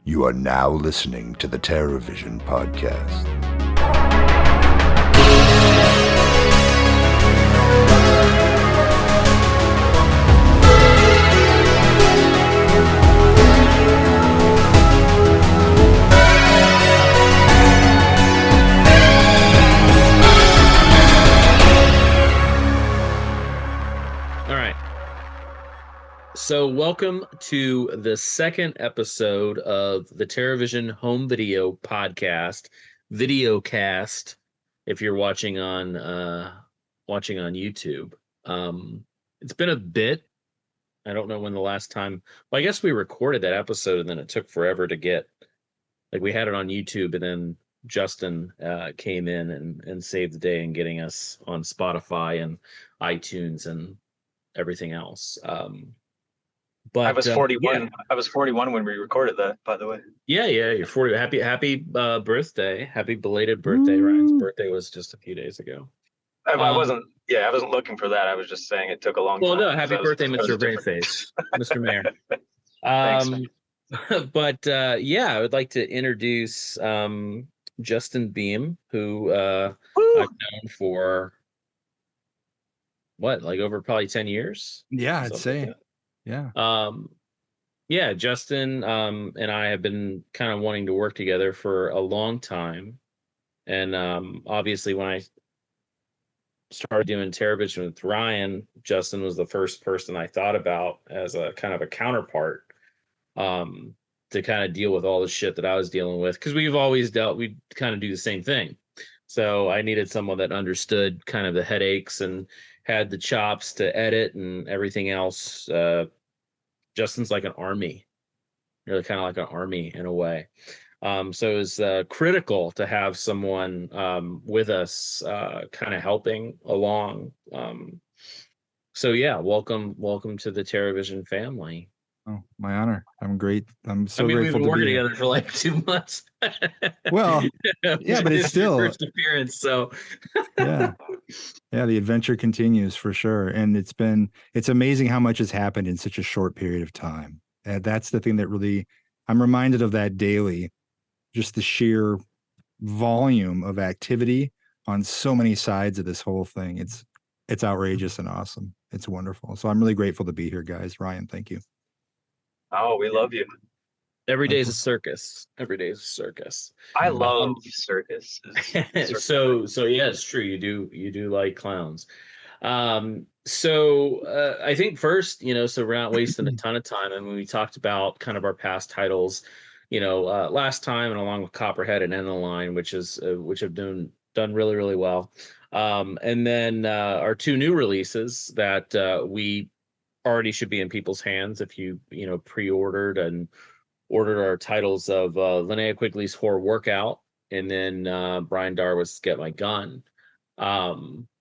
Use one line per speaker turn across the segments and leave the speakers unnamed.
You are now listening to the TerrorVision podcast.
So welcome to the second episode of the TerrorVision Home Video Podcast, Videocast, if you're watching on YouTube. It's been a bit. I don't know when the last time. Well, I guess we recorded that episode and then it took forever to get. Like we had it on YouTube and then Justin came in and saved the day in getting us on Spotify and iTunes and everything else. But
I was 41. Yeah. I was 41 when we recorded that, by the way.
Yeah, you're 40. Happy birthday. Happy belated birthday. Ryan's birthday was just a few days ago.
I wasn't looking for that. I was just saying it took a long time.
Well, no, happy birthday, Mr. Brainface, Mr. Mayor.
Thanks,
but I would like to introduce Justin Beam, who I've known for over probably 10 years.
Yeah, I'd say.
Yeah. Justin and I have been kind of wanting to work together for a long time. And obviously when I started doing TerrorVision with Ryan, Justin was the first person I thought about as a kind of a counterpart to kind of deal with all the shit that I was dealing with. Because we kind of do the same thing. So I needed someone that understood kind of the headaches and had the chops to edit and everything else. Justin's like an army, really kind of like an army in a way. So it was critical to have someone with us kind of helping along. Welcome to the TerrorVision family.
Oh, my honor. I'm great. I'm so
grateful.
We've
been working together for like 2 months.
Well, yeah, but it's still
first appearance. So
yeah, the adventure continues for sure. And it's amazing how much has happened in such a short period of time. And that's the thing that really, I'm reminded of that daily, just the sheer volume of activity on so many sides of this whole thing. It's outrageous and awesome. It's wonderful. So I'm really grateful to be here, guys. Ryan, thank you.
Oh, we love you.
Every day is a circus.
I love circus.
So yeah, it's true. You do like clowns. I think first, so we're not wasting a ton of time. And when we talked about kind of our past titles, last time, and along with Copperhead and End of the Line, which have done really, really well. And then our two new releases that we already should be in people's hands if you pre-ordered and ordered our titles of Linnea Quigley's Horror Workout and then Brian Darwith's Get My Gun,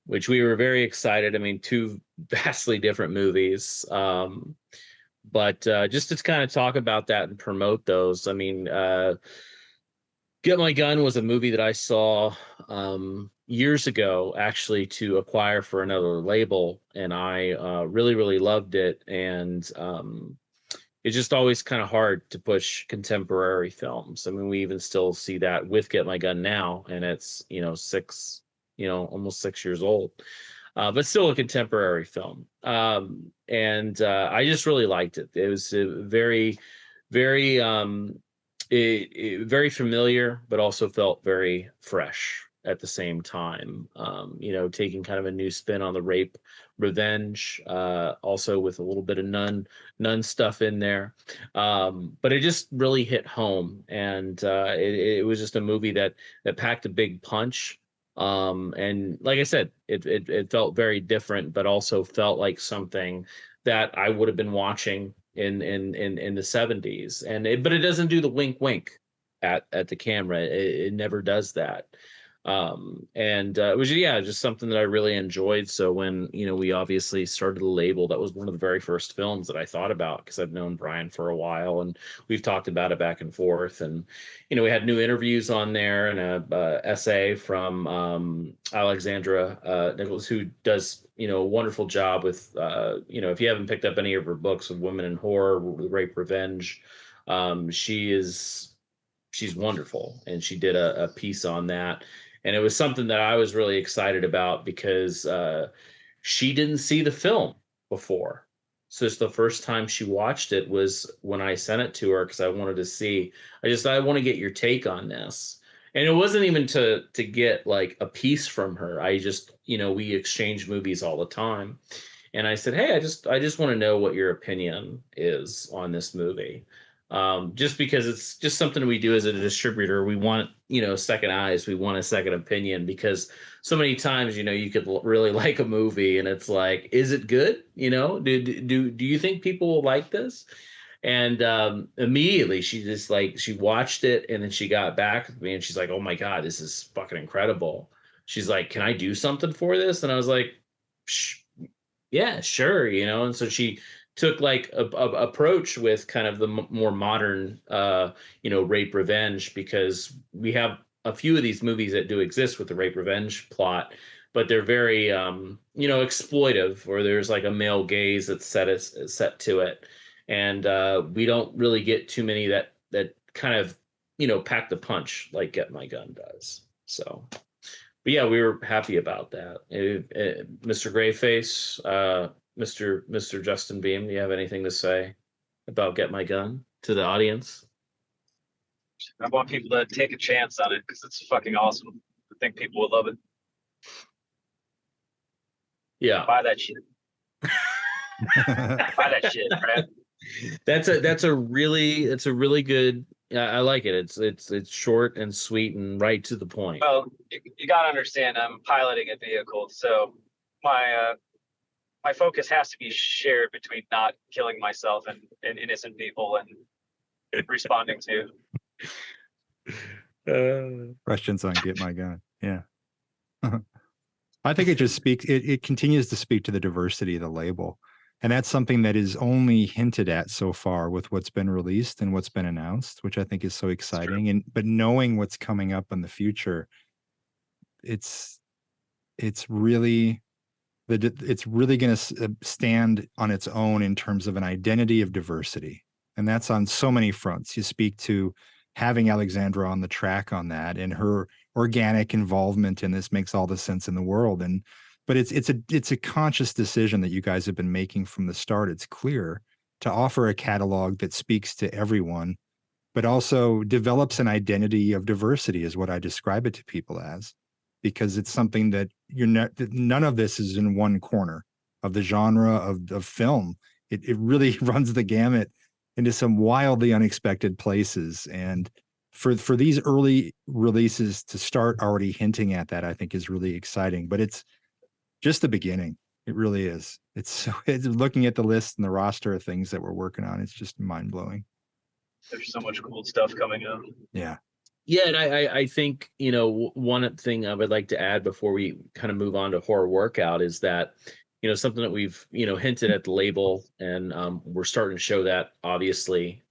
which we were very excited. I mean, two vastly different movies, but just to kind of talk about that and promote those. I mean, Get My Gun was a movie that I saw years ago, actually, to acquire for another label, and I really, really loved it. And it's just always kind of hard to push contemporary films. I mean, we even still see that with Get My Gun now, and it's almost 6 years old, but still a contemporary film. And I just really liked it. It was very, very, very familiar, but also felt very fresh at the same time. Taking kind of a new spin on the rape revenge, also with a little bit of nun stuff in there, but it just really hit home. And it was just a movie that packed a big punch, and like I said, it felt very different, but also felt like something that I would have been watching in the 70s. But it doesn't do the wink at the camera. It never does that. It was just something that I really enjoyed. So when we obviously started the label, that was one of the very first films that I thought about, because I've known Brian for a while and we've talked about it back and forth. And we had new interviews on there and a essay from Alexandra Nicholas, who does a wonderful job with if you haven't picked up any of her books of Women in Horror, Rape Revenge, She's wonderful, and she did a piece on that, and it was something that I was really excited about because she didn't see the film before. So it's the first time she watched it was when I sent it to her because I wanted to see. I want to get your take on this. And it wasn't even to get like a piece from her. I just, we exchange movies all the time. And I said, "Hey, I just want to know what your opinion is on this movie." Just because it's just something we do as a distributor. We want, second eyes. We want a second opinion because so many times, you could really like a movie and it's like, is it good? Do you think people will like this? And immediately she just like, she watched it and then she got back with me and she's like, "Oh my God, this is fucking incredible." She's like, "Can I do something for this?" And I was like, "Yeah, sure." And so she took like a approach with kind of the more modern, rape revenge, because we have a few of these movies that do exist with the rape revenge plot, but they're very, exploitive, or there's like a male gaze that's set to it, and we don't really get too many that kind of pack the punch like Get My Gun does. So, but yeah, we were happy about that. Mr. Grayface, Mr. Justin Beam, do you have anything to say about Get My Gun to the audience?
I want people to take a chance on it because it's fucking awesome. I think people will love it.
Yeah,
buy that shit. Buy that shit, right?
That's a really good. I like it. It's short and sweet and right to the point.
Well, you got to understand, I'm piloting a vehicle, so my focus has to be shared between not killing myself and innocent people and responding to
questions on Get My Gun. Yeah. I think it just speaks, it continues to speak to the diversity of the label. And that's something that is only hinted at so far with what's been released and what's been announced, which I think is so exciting. But knowing what's coming up in the future, it's really going to stand on its own in terms of an identity of diversity. And that's on so many fronts. You speak to having Alexandra on the track on that, and her organic involvement in this makes all the sense in the world. But it's a conscious decision that you guys have been making from the start. It's clear to offer a catalog that speaks to everyone, but also develops an identity of diversity, is what I describe it to people as, because it's something that none of this is in one corner of the genre of film. It really runs the gamut into some wildly unexpected places. And for these early releases to start already hinting at that, I think is really exciting. But it's just the beginning. It really is. It's looking at the list and the roster of things that we're working on. It's just mind blowing.
There's so much cool stuff coming up.
Yeah.
Yeah, and I think, one thing I would like to add before we kind of move on to Horror Workout is that, something that we've, hinted at the label, and we're starting to show that, obviously,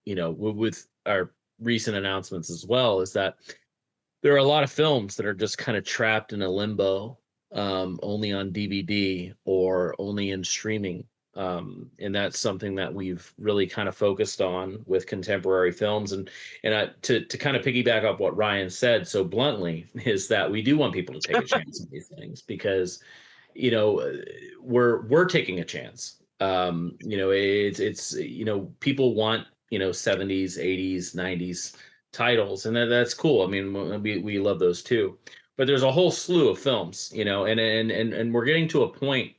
with our recent announcements as well, is that there are a lot of films that are just kind of trapped in a limbo, only on DVD or only in streaming. And that's something that we've really kind of focused on with contemporary films. And to kind of piggyback off what Ryan said so bluntly, is that we do want people to take a chance on these things, because, we're taking a chance. It's people want, 70s, 80s, 90s titles, and that's cool. I mean, we love those too. But there's a whole slew of films, and we're getting to a point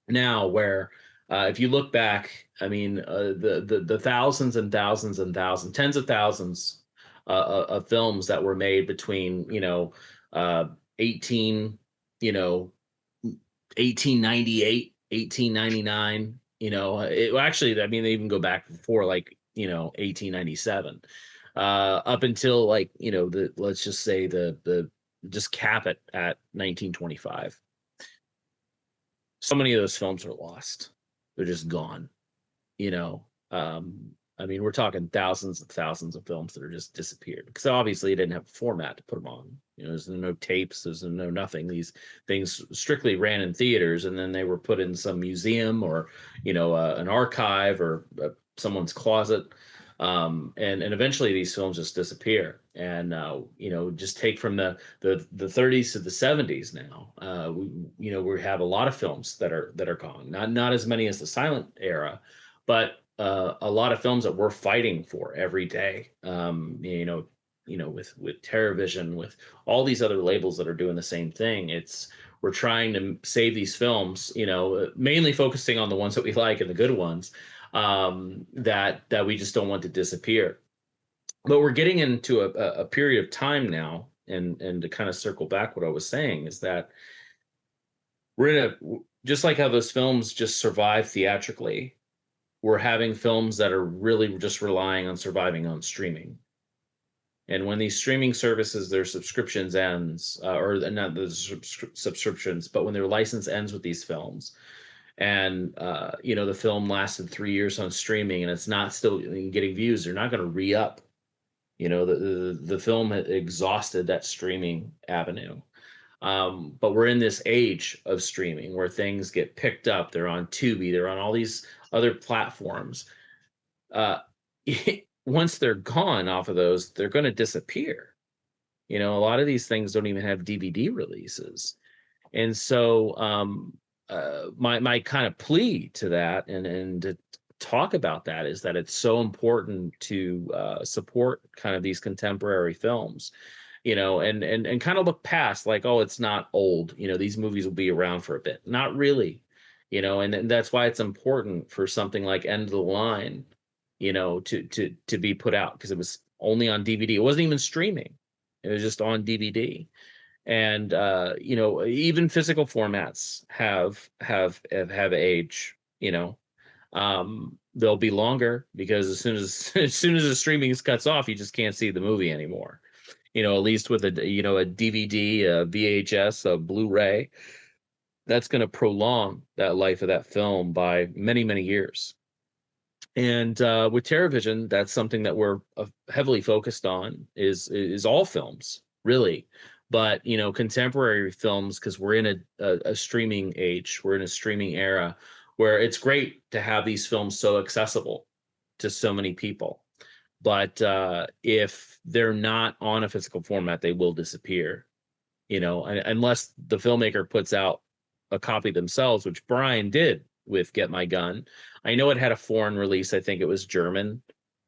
now where, if you look back, I mean, the thousands and thousands and thousands, tens of thousands of films that were made between 1898, 1899. Actually, I mean, they even go back before, like 1897, up until like let's just say the just cap it at 1925. So many of those films are lost. They're just gone. I mean, we're talking thousands and thousands of films that are just disappeared, because obviously it didn't have a format to put them on. There's no tapes, there's no nothing. These things strictly ran in theaters, and then they were put in some museum or an archive or someone's closet. And eventually these films just disappear. And just take from the 30s to the 70s now. We have a lot of films that are gone. Not as many as the silent era, but a lot of films that we're fighting for every day. With TerrorVision, with all these other labels that are doing the same thing. We're trying to save these films, mainly focusing on the ones that we like and the good ones, that we just don't want to disappear. But we're getting into a period of time now, and to kind of circle back what I was saying is that we're just like how those films just survive theatrically, we're having films that are really just relying on surviving on streaming. And when these streaming services, their subscriptions ends, or not the subscriptions, but when their license ends with these films, and the film lasted 3 years on streaming and it's not still getting views, they're not going to re-up. The film had exhausted that streaming avenue. But we're in this age of streaming where things get picked up. They're on Tubi, they're on all these other platforms. Once they're gone off of those, they're going to disappear. A lot of these things don't even have DVD releases. And so my kind of plea to that and to talk about that is that it's so important to support kind of these contemporary films, and kind of look past, like, oh, it's not old. These movies will be around for a bit. Not really, and that's why it's important for something like End of the Line, to be put out, because it was only on DVD. It wasn't even streaming. It was just on DVD. And even physical formats have age. They'll be longer because as soon as the streaming cuts off, you just can't see the movie anymore. At least with a DVD, a VHS, a Blu-ray, that's going to prolong that life of that film by many, many years. And with TerrorVision, that's something that we're heavily focused on is all films, really. But, contemporary films, because we're in a streaming age, we're in a streaming era where it's great to have these films so accessible to so many people. But if they're not on a physical format, they will disappear, unless the filmmaker puts out a copy themselves, which Brian did with Get My Gun. I know it had a foreign release. I think it was German.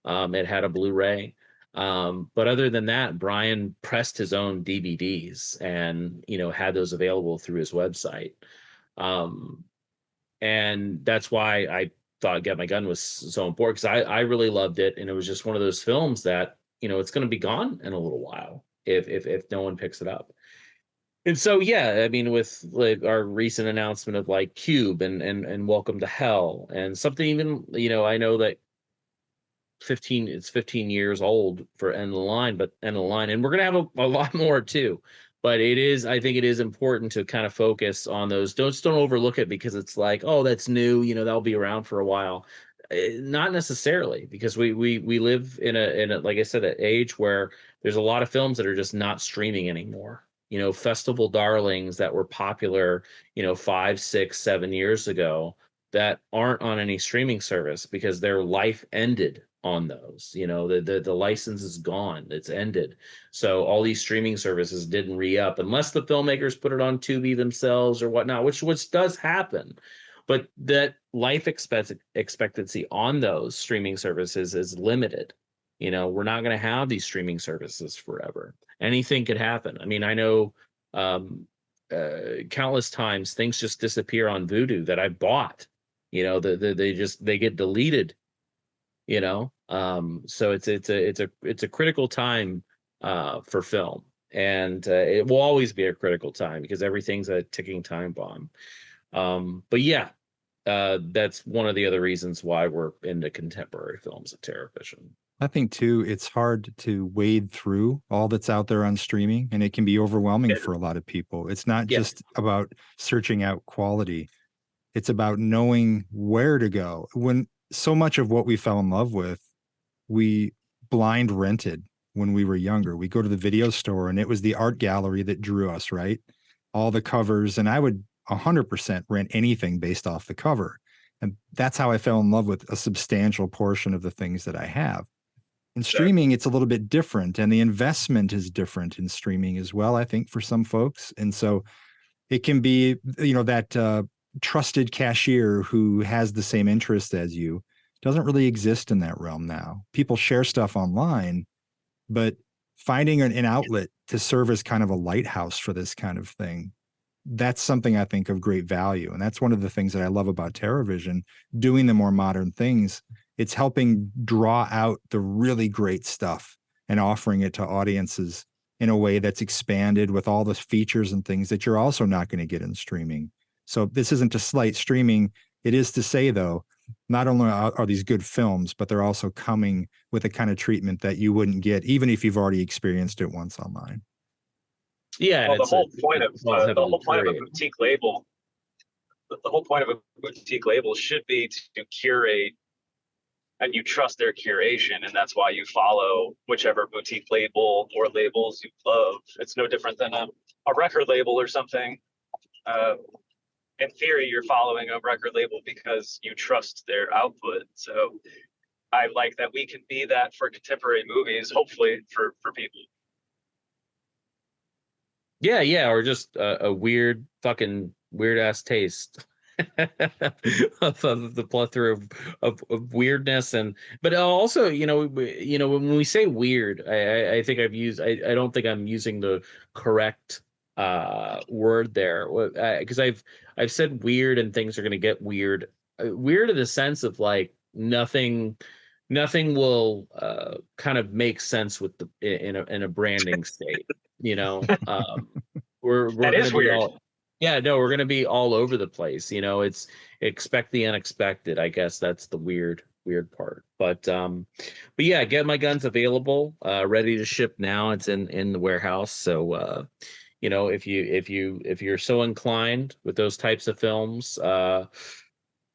It had a Blu-ray. But other than that, Brian pressed his own DVDs and, had those available through his website. And that's why I thought Get My Gun was so important, because I really loved it. And it was just one of those films that, it's going to be gone in a little while if no one picks it up. And so, yeah, I mean, with like our recent announcement of like Cube and Welcome to Hell, and something even, I know that 15 years old for End of the Line, and we're going to have a lot more too. But I think it is important to kind of focus on those. Don't overlook it because it's like, oh, that's new, that'll be around for a while. Not necessarily, because we live in a like I said, an age where there's a lot of films that are just not streaming anymore. Festival darlings that were popular, 5, 6, 7 years ago that aren't on any streaming service because their life ended on those. The license is gone. It's ended. So all these streaming services didn't re-up unless the filmmakers put it on Tubi themselves or whatnot, which does happen. But that life expectancy on those streaming services is limited. We're not going to have these streaming services forever. Anything could happen. I mean, I know countless times things just disappear on Vudu that I bought. They get deleted. So it's a critical time for film, and it will always be a critical time because everything's a ticking time bomb. But yeah, that's one of the other reasons why we're into contemporary films at TerrorVision.
I think too, it's hard to wade through all that's out there on streaming, and it can be overwhelming for a lot of people. It's not just about searching out quality. It's about knowing where to go. When so much of what we fell in love with, we blind rented when we were younger. We go to the video store and it was the art gallery that drew us, right? All the covers. And I would 100% rent anything based off the cover. And that's how I fell in love with a substantial portion of the things that I have. In
Sure.
streaming, it's a little bit different, and the investment is different in streaming as well, I think, for some folks. And so it can be, that trusted cashier who has the same interest as you doesn't really exist in that realm now. People share stuff online, but finding an outlet to serve as kind of a lighthouse for this kind of thing, that's something I think of great value. And that's one of the things that I love about TerraVision, doing the more modern things. It's helping draw out the really great stuff and offering it to audiences in a way that's expanded with all the features and things that you're also not going to get in streaming. So this isn't to slight streaming. It is to say, though, not only are these good films, but they're also coming with a kind of treatment that you wouldn't get even if you've already experienced it once online.
Yeah.
Well,
and
the whole point of
well,
the whole point of a
period.
boutique label, the whole point of a boutique label should be to curate, and you trust their curation, and that's why you follow whichever boutique label or labels you love. It's no different than a record label or something. In theory, you're following a record label because you trust their output. So I like that we can be that for contemporary movies, hopefully for people.
Yeah, or just a weird ass taste of the plethora of weirdness. But also, when we say weird, I think I don't think I'm using the correct word there, because I've said weird and things are going to get weird. Weird in the sense of like nothing will kind of make sense with in a branding state. We're
That
gonna
is
be
weird.
we're gonna be all over the place. It's expect the unexpected. I guess that's the weird part. But yeah, Get My Guns available, ready to ship now. It's in the warehouse. So if you're so inclined with those types of films,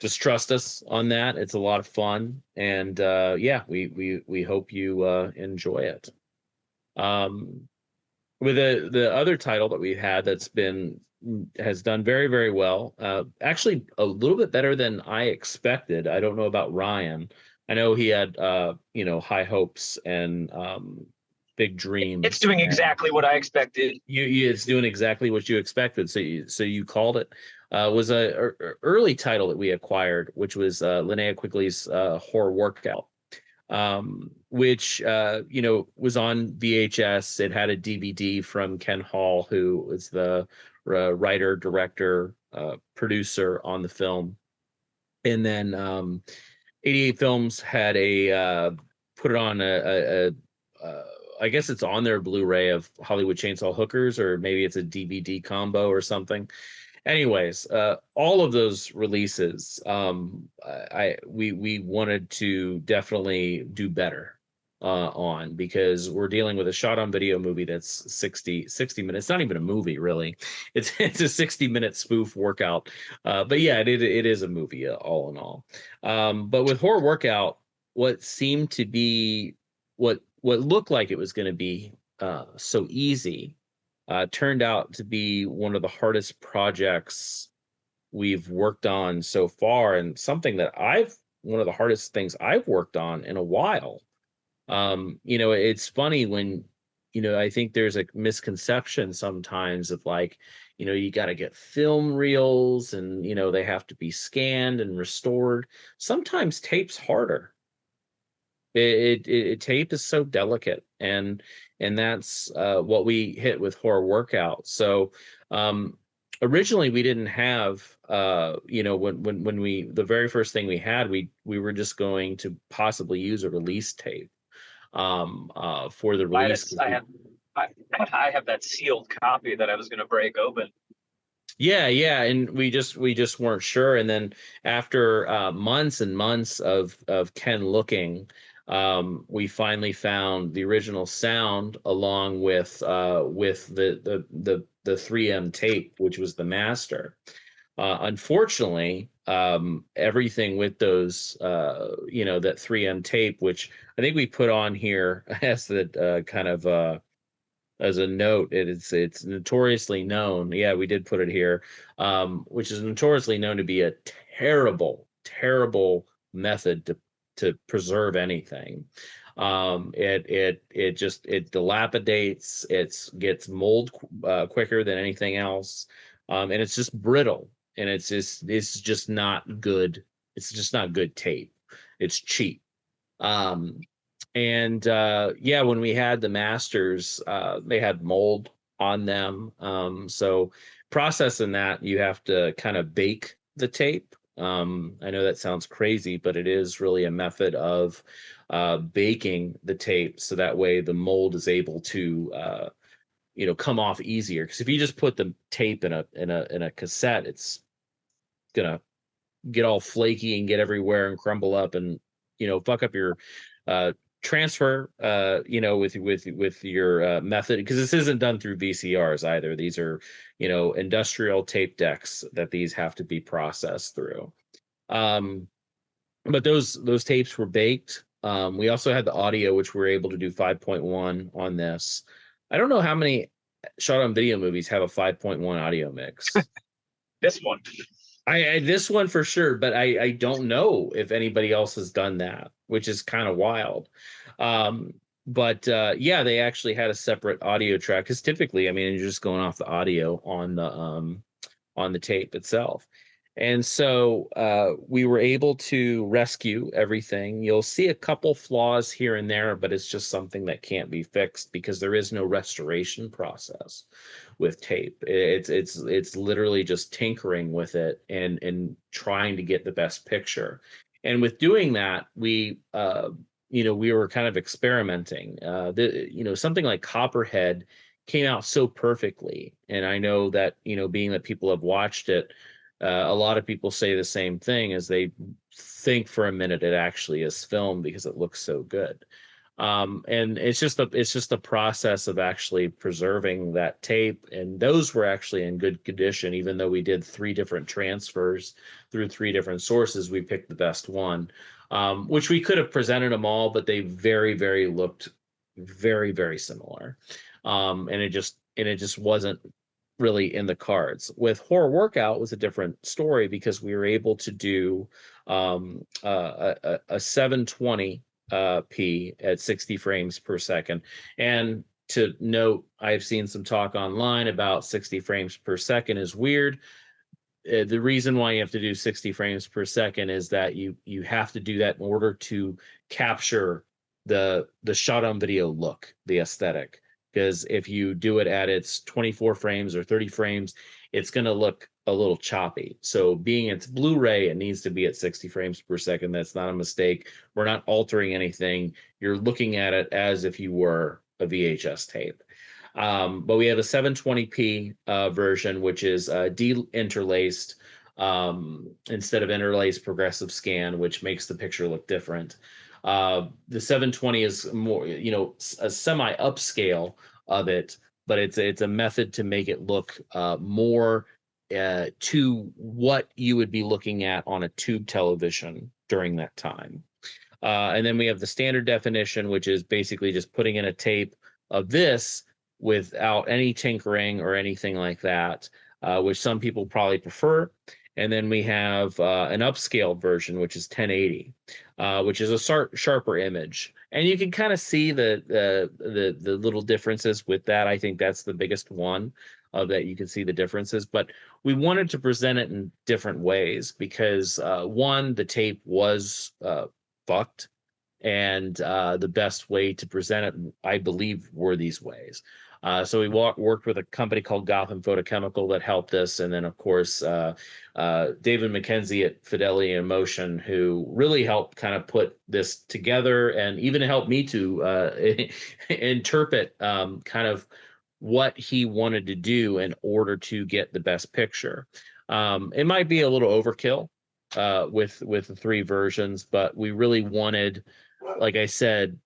just trust us on that. It's a lot of fun, and yeah, we hope you enjoy it. With the other title that we had has done very, very well. Actually, a little bit better than I expected. I don't know about Ryan. I know he had high hopes and big dreams.
It's doing exactly what I expected.
It's doing exactly what you expected. So you called it. Was a early title that we acquired, which was Linnea Quigley's Horror Workout, which was on VHS. It had a DVD from Ken Hall, who was the writer, director, producer on the film. And then 88 Films had put it on I guess it's on their Blu-ray of Hollywood Chainsaw Hookers, or maybe it's a DVD combo or something. Anyways, all of those releases, we wanted to definitely do better on, because we're dealing with a shot on video movie that's 60 minutes. It's not even a movie, really. It's a 60-minute spoof workout. But yeah, it is a movie all in all. But with Horror Workout, what seemed to be what looked like it was going to be so easy turned out to be one of the hardest projects we've worked on so far, and something that one of the hardest things I've worked on in a while. It's funny when, I think there's a misconception sometimes of like, you got to get film reels and, they have to be scanned and restored. Sometimes tape's harder. Tape is so delicate, and that's what we hit with Horror Workout. So originally we didn't have when the very first thing we had, we were just going to possibly use a release tape for the release.
I have that sealed copy that I was going to break open.
Yeah, and we just weren't sure. And then after months and months of Ken looking, we finally found the original sound along with the 3M tape, which was the master. Unfortunately, everything with those that 3M tape, which I think we put on here as the kind of as a note, it's notoriously known. Yeah, we did put it here, which is notoriously known to be a terrible terrible method to preserve anything. It dilapidates, gets mold quicker than anything else, and it's just brittle, and it's just not good. It's just not good tape. It's cheap. And yeah, when we had the masters, they had mold on them. So processing that, you have to kind of bake the tape. I know that sounds crazy, but it is really a method of baking the tape, so that way the mold is able to come off easier. Because if you just put the tape in a cassette, it's gonna get all flaky and get everywhere and crumble up and fuck up your transfer with your method, because this isn't done through VCRs either. These are industrial tape decks that these have to be processed through. But those tapes were baked. We also had the audio, which we were able to do 5.1 on this. I don't know how many shot on video movies have a 5.1 audio mix.
This one.
This one for sure, but I don't know if anybody else has done that, which is kind of wild. But yeah, they actually had a separate audio track, because typically, I mean, you're just going off the audio on the tape itself. And so we were able to rescue everything. You'll see a couple flaws here and there, but it's just something that can't be fixed because there is no restoration process with tape. It's literally just tinkering with it and trying to get the best picture. And with doing that, we were kind of experimenting. Something like Copperhead came out so perfectly, and I know that being that people have watched it, a lot of people say the same thing, as they think for a minute it actually is film because it looks so good. And it's just a process of actually preserving that tape, and those were actually in good condition. Even though we did 3 different transfers through 3 different sources, we picked the best one, which we could have presented them all, but they very looked very, very similar. And it just wasn't really in the cards. With Horror Workout was a different story, because we were able to do a 720 p at 60 frames per second. And to note, I've seen some talk online about 60 frames per second is weird. The reason why you have to do 60 frames per second is that you have to do that in order to capture the shot on video look, the aesthetic. Because if you do it at its 24 frames or 30 frames, it's going to look a little choppy. So being it's Blu-ray, it needs to be at 60 frames per second. That's not a mistake. We're not altering anything. You're looking at it as if you were a VHS tape. But we have a 720p version, which is de-interlaced instead of interlaced progressive scan, which makes the picture look different. The 720 is more, a semi upscale of it, but it's a method to make it look more to what you would be looking at on a tube television during that time. And then we have the standard definition, which is basically just putting in a tape of this without any tinkering or anything like that, which some people probably prefer. And then we have an upscaled version, which is 1080, which is a sharper image. And you can kind of see the little differences with that. I think that's the biggest one of that. You can see the differences, but we wanted to present it in different ways because one, the tape was fucked, and the best way to present it, I believe, were these ways. So we worked with a company called Gotham Photochemical that helped us. And then, of course, David McKenzie at Fidelity in Motion, who really helped kind of put this together and even helped me to interpret kind of what he wanted to do in order to get the best picture. It might be a little overkill with the 3 versions, but we really wanted, like I said,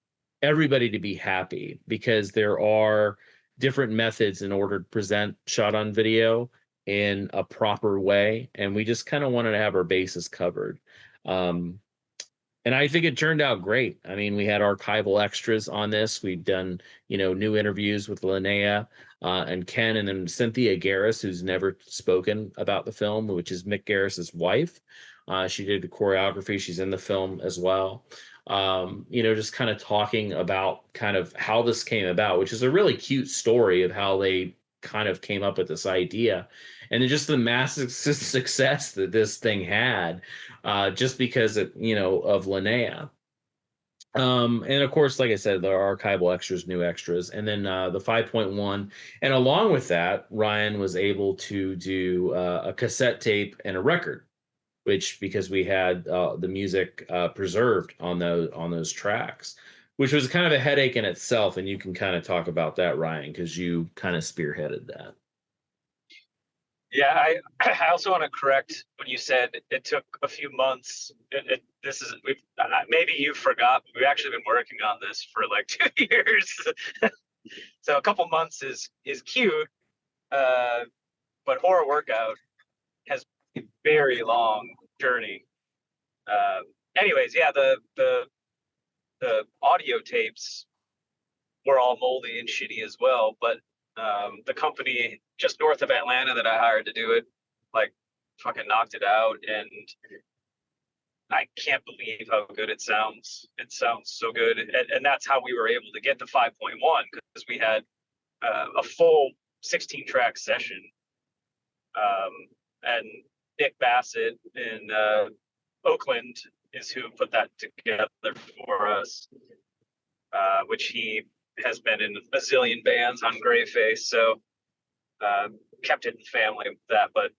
everybody to be happy, because there are different methods in order to present shot on video in a proper way, and we just kind of wanted to have our bases covered. And I think it turned out great. I mean, we had archival extras on this. We've done, new interviews with Linnea and Ken, and then Cynthia Garris, who's never spoken about the film, which is Mick Garris's wife. She did the choreography. She's in the film as well. Just kind of talking about kind of how this came about, which is a really cute story of how they kind of came up with this idea, and then just the massive success that this thing had, just because of Linnea. And of course, like I said, there are archival extras, new extras, and then the 5.1. And along with that, Ryan was able to do a cassette tape and a record, which, because we had the music preserved on those tracks, which was kind of a headache in itself. And you can kind of talk about that, Ryan, because you kind of spearheaded that.
Yeah, I also want to correct when you said it took a few months. Maybe you forgot. We've actually been working on this for like 2 years, so a couple months is cute. But Horror Workout has a very long journey. Anyways, yeah, the audio tapes were all moldy and shitty as well, but the company just north of Atlanta that I hired to do it, like, fucking knocked it out, and I can't believe how good it sounds. It sounds so good, and that's how we were able to get the 5.1, because we had a full 16-track session, and Nick Bassett in Oakland is who put that together for us, which he has been in a zillion bands on Greyface, so kept it in the family with that. But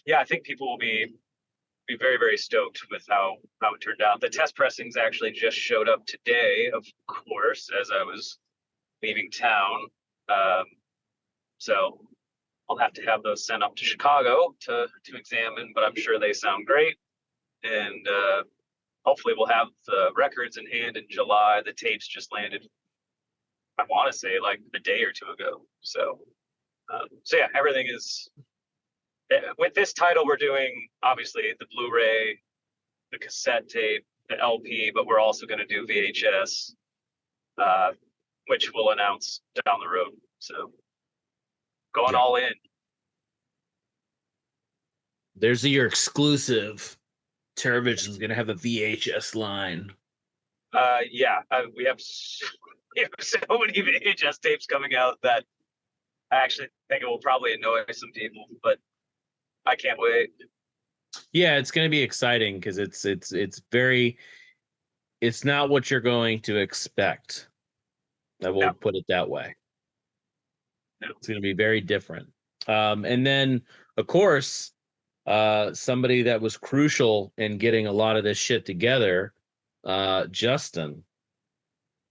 yeah, I think people will be very, very stoked with how it turned out. The test pressings actually just showed up today, of course, as I was leaving town. So I'll have to have those sent up to Chicago to examine, but I'm sure they sound great. And hopefully we'll have the records in hand in July. The tapes just landed, I want to say, like a day or two ago. So yeah, everything is, with this title, we're doing obviously the Blu-ray, the cassette tape, the LP, but we're also going to do VHS, which we'll announce down the road. So going all in.
There's your exclusive. TerrorVision is going to have a VHS line.
Yeah, we have so many VHS tapes coming out that I actually think it will probably annoy some people, but I can't wait.
Yeah, it's going to be exciting because it's not what you're going to expect. I will put it that way.
No.
It's going to be very different. And then, of course, somebody that was crucial in getting a lot of this shit together, Justin.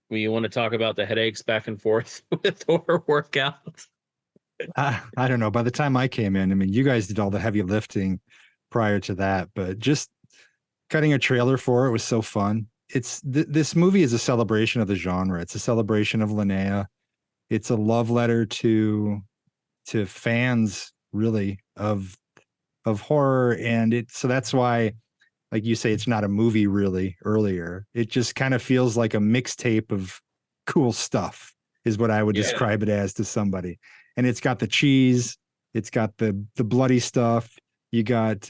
You want to talk about the headaches back and forth with Horror Workout?
I don't know. By the time I came in, I mean, you guys did all the heavy lifting prior to that, but just cutting a trailer for it was so fun. It's this movie is a celebration of the genre. It's a celebration of Linnea. It's a love letter to fans, really, of horror, and so that's why, like you say, it's not a movie really earlier. It just kind of feels like a mixtape of cool stuff is what I would describe it as to somebody. And it's got the cheese, it's got the bloody stuff. You got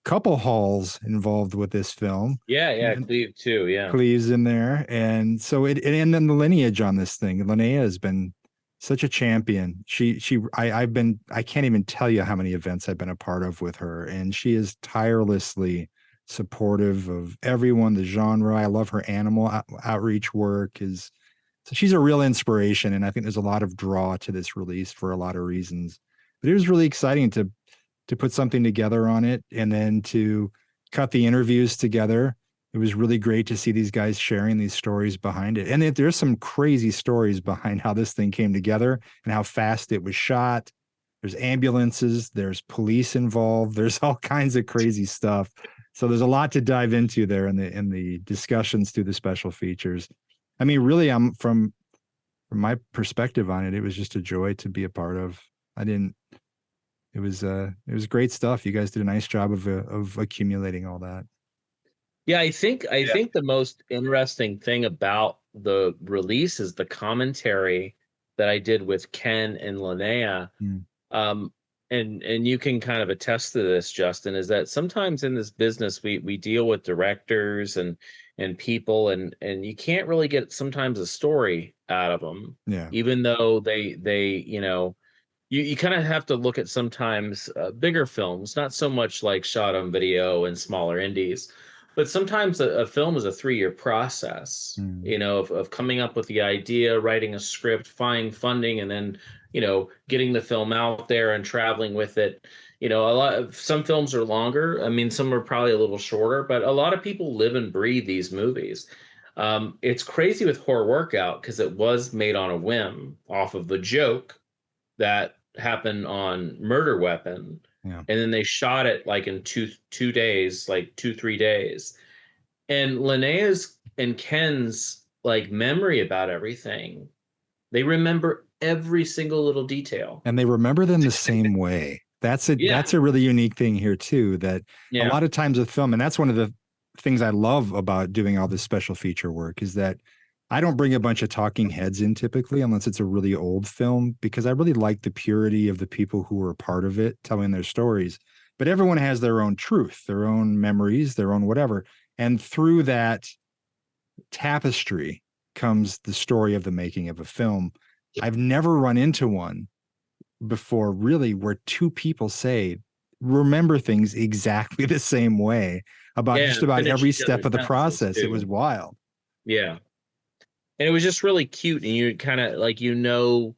couple Halls involved with this film.
Yeah, Cleve too. Yeah,
Cleve's in there, and so and then the lineage on this thing. Linnea has been such a champion. I can't even tell you how many events I've been a part of with her, and she is tirelessly supportive of everyone, the genre. I love her animal outreach work. So she's a real inspiration, and I think there's a lot of draw to this release for a lot of reasons. But it was really exciting to put something together on it, and then to cut the interviews together. It was really great to see these guys sharing these stories behind it. And there's some crazy stories behind how this thing came together and how fast it was shot. There's ambulances, there's police involved, there's all kinds of crazy stuff. So there's a lot to dive into there in the discussions through the special features. I mean, really, from my perspective on it, it was just a joy to be a part of. It was great stuff. You guys did a nice job of accumulating all that.
Yeah, I think the most interesting thing about the release is the commentary that I did with Ken and Linnea. and you can kind of attest to this, Justin, is that sometimes in this business we deal with directors and people, and you can't really get sometimes a story out of them,
Yeah.
even though they you know, you kind of have to look at sometimes bigger films, not so much like shot on video and smaller indies, but sometimes a film is a 3-year process,
Mm.
you know, of coming up with the idea, writing a script, finding funding, and then, you know, getting the film out there and traveling with it. You know, some films are longer. I mean, some are probably a little shorter, but a lot of people live and breathe these movies. It's crazy with Horror Workout because it was made on a whim off of the joke that happened on Murder Weapon,
Yeah.
and then they shot it like in two days, like 3 days. And Linnea's and Ken's like memory about everything, they remember every single little detail.
And they remember them the same way. That's a really unique thing here too, that a lot of times with film, and that's one of the things I love about doing all this special feature work, is that I don't bring a bunch of talking heads in typically, unless it's a really old film, because I really like the purity of the people who were a part of it telling their stories. But everyone has their own truth, their own memories, their own whatever. And through that tapestry comes the story of the making of a film. I've never run into one before, really, where two people remember things exactly the same way about just about every step of the process. It was wild.
Yeah. And it was just really cute. And you kind of like, you know,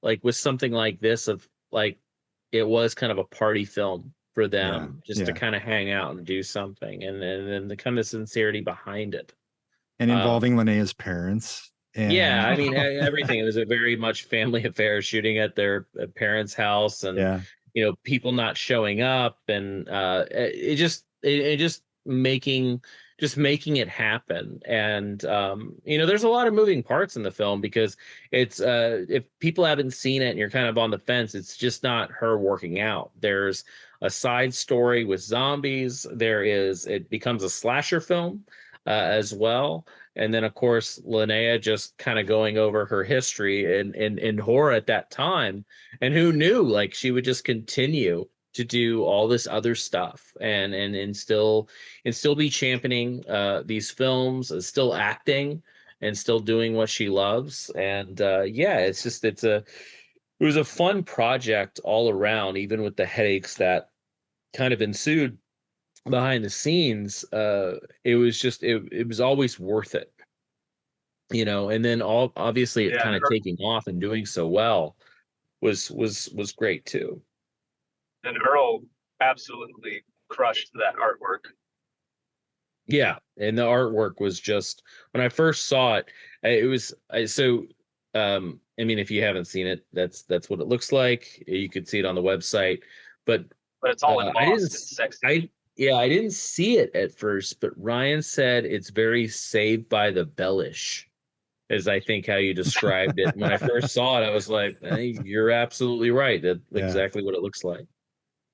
like with something like this, of like, it was kind of a party film for them, just to kind of hang out and do something. And then the kind of sincerity behind it.
And involving Linnea's parents. And
yeah, I mean, everything. It was a very much family affair, shooting at their parents' house, and you know, people not showing up, and it just making it happen. And you know, there's a lot of moving parts in the film, because it's if people haven't seen it and you're kind of on the fence, it's just not her working out. There's a side story with zombies. It becomes a slasher film as well. And then, of course, Linnea just kind of going over her history in horror at that time. And who knew, like, she would just continue to do all this other stuff and still be championing these films, still acting and still doing what she loves. And it was a fun project all around, even with the headaches that kind of ensued behind the scenes. It was always worth it, you know. And then obviously it kind of taking off and doing so well was great too.
And Earl absolutely crushed that artwork.
Yeah, and the artwork was just, when I first saw it, I mean, if you haven't seen it, that's what it looks like. You could see it on the website, but
it's all embossed and sexy.
I didn't see it at first, but Ryan said it's very Saved by the Bellish, is I think how you described it. When I first saw it, I was like, hey, you're absolutely right. That's exactly what it looks like.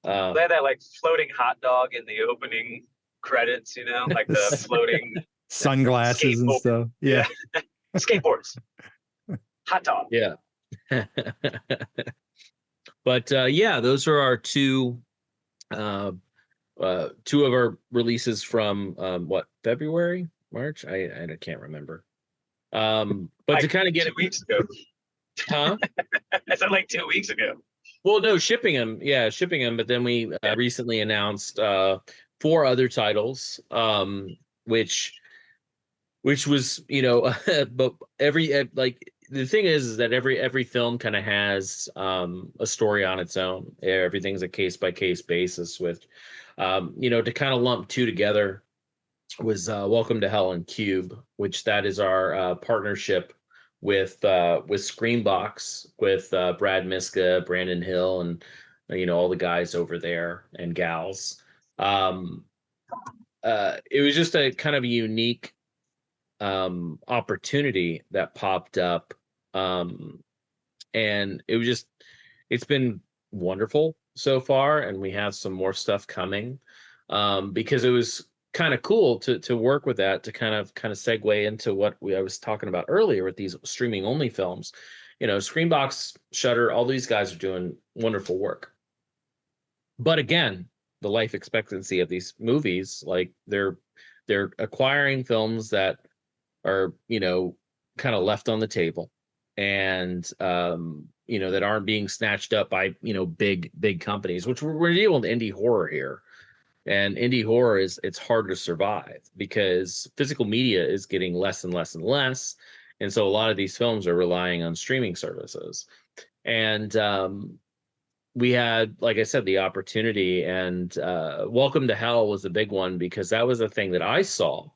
They had that like floating hot dog in the opening credits, you know, like the floating
sunglasses and stuff. Yeah.
Skateboards. Hot dog.
Yeah. But those are our two of our releases from February, March? I can't remember. But to kind of get
2 weeks ago.
Huh?
I said like 2 weeks ago.
Well, no, shipping them. But then we recently announced 4 other titles, which was, you know, but the thing is that every film kind of has a story on its own. Everything's a case by case basis. With you know, to kind of lump 2 together was Welcome to Hell and Cube, which that is our partnership with Screambox, with Brad Miska, Brandon Hill, and you know, all the guys over there and gals. It was just a kind of a unique opportunity that popped up, and it's been wonderful so far, and we have some more stuff coming, because it was kind of cool to work with that, to kind of segue into what I was talking about earlier with these streaming only films. You know, Screambox, Shudder, all these guys are doing wonderful work, But again, the life expectancy of these movies, like they're acquiring films that are, kind of left on the table, and that aren't being snatched up by, big companies, which we're dealing with indie horror here. And indie horror it's hard to survive because physical media is getting less and less and less. And so a lot of these films are relying on streaming services. And we had, like I said, the opportunity, and Welcome to Hell was a big one because that was a thing that I saw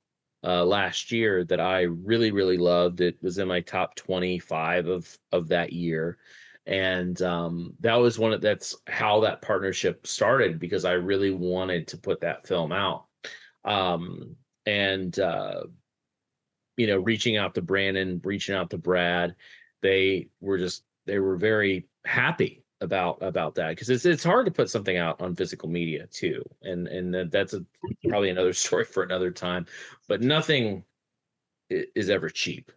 last year that I really, really loved. It was in my top 25 of that year. And that was that's how that partnership started, because I really wanted to put that film out. And reaching out to Brandon, reaching out to Brad, they were very happy about that, because it's hard to put something out on physical media too, and that's probably another story for another time. But nothing is ever cheap.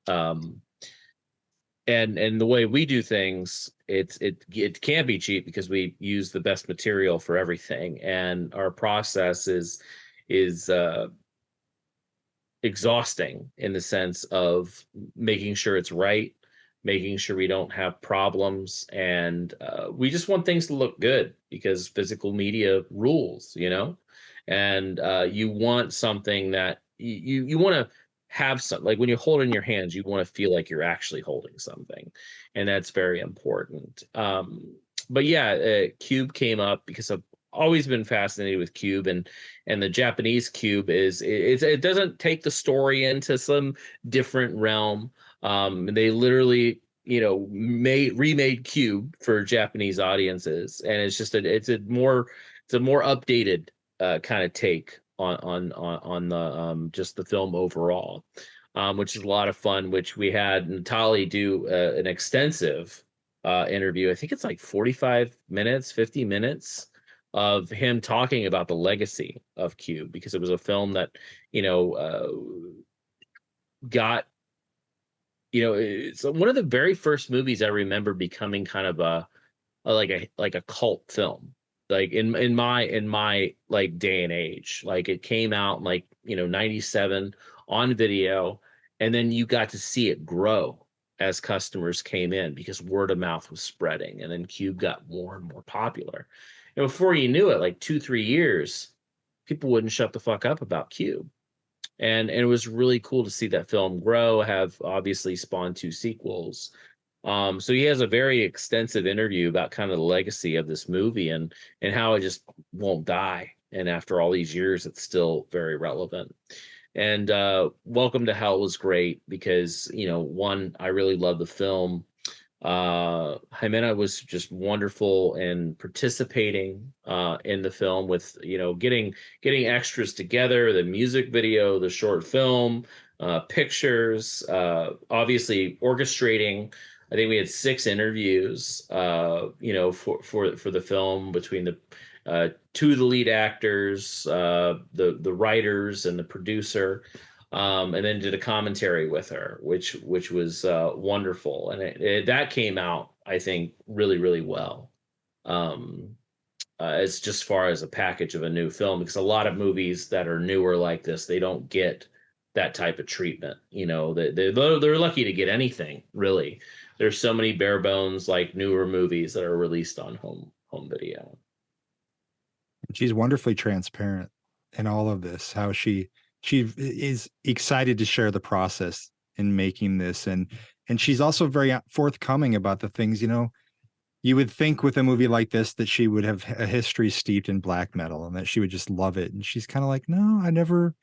And the way we do things, it can be cheap because we use the best material for everything, and our process is exhausting in the sense of making sure it's right, making sure we don't have problems, and we just want things to look good because physical media rules, and you want something that you want to have some, like when you hold it in your hands, you want to feel like you're actually holding something, and that's very important. But yeah, Cube came up because I've always been fascinated with Cube, and the Japanese Cube it doesn't take the story into some different realm. They literally, remade Cube for Japanese audiences, and it's just it's a more updated kind of take on the just the film overall, which is a lot of fun. Which we had Natali do an extensive interview. I think it's like 45 minutes, 50 minutes of him talking about the legacy of Cube, because it was a film that got it's one of the very first movies I remember becoming kind of a cult film, like in my like day and age. Like it came out in like 97 on video, and then you got to see it grow as customers came in because word of mouth was spreading, and then Cube got more and more popular. And before you knew it, like 2-3 years, people wouldn't shut the fuck up about Cube. And it was really cool to see that film grow, have obviously spawned 2 sequels. So he has a very extensive interview about kind of the legacy of this movie, and how it just won't die. And after all these years, it's still very relevant. And Welcome to Hell was great because, one, I really love the film. Jimena was just wonderful in participating in the film with, getting extras together, the music video, the short film, pictures, obviously orchestrating. I think we had 6 interviews, for the film between the 2 of the lead actors, the writers and the producer. And then did a commentary with her, which was wonderful, and that came out, I think, really, really well. It's just far as a package of a new film, because a lot of movies that are newer like this, they don't get that type of treatment. They're lucky to get anything, really. There's so many bare bones like newer movies that are released on home video.
She's wonderfully transparent in all of this. How she is excited to share the process in making this, and she's also very forthcoming about the things, you would think with a movie like this that she would have a history steeped in black metal and that she would just love it, and she's kind of like, no, I never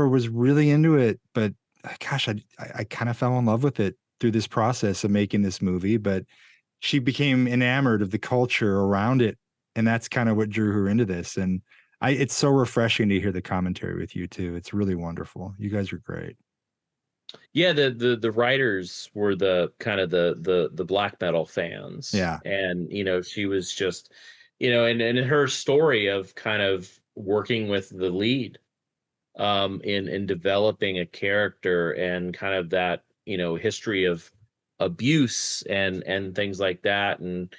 was really into it, but gosh, I kind of fell in love with it through this process of making this movie. But she became enamored of the culture around it, and that's kind of what drew her into this. And it's so refreshing to hear the commentary with you too. It's really wonderful. You guys are great.
Yeah, the writers were the kind of the black metal fans.
Yeah.
And she was just, and her story of kind of working with the lead in developing a character, and kind of that, history of abuse and things like that, and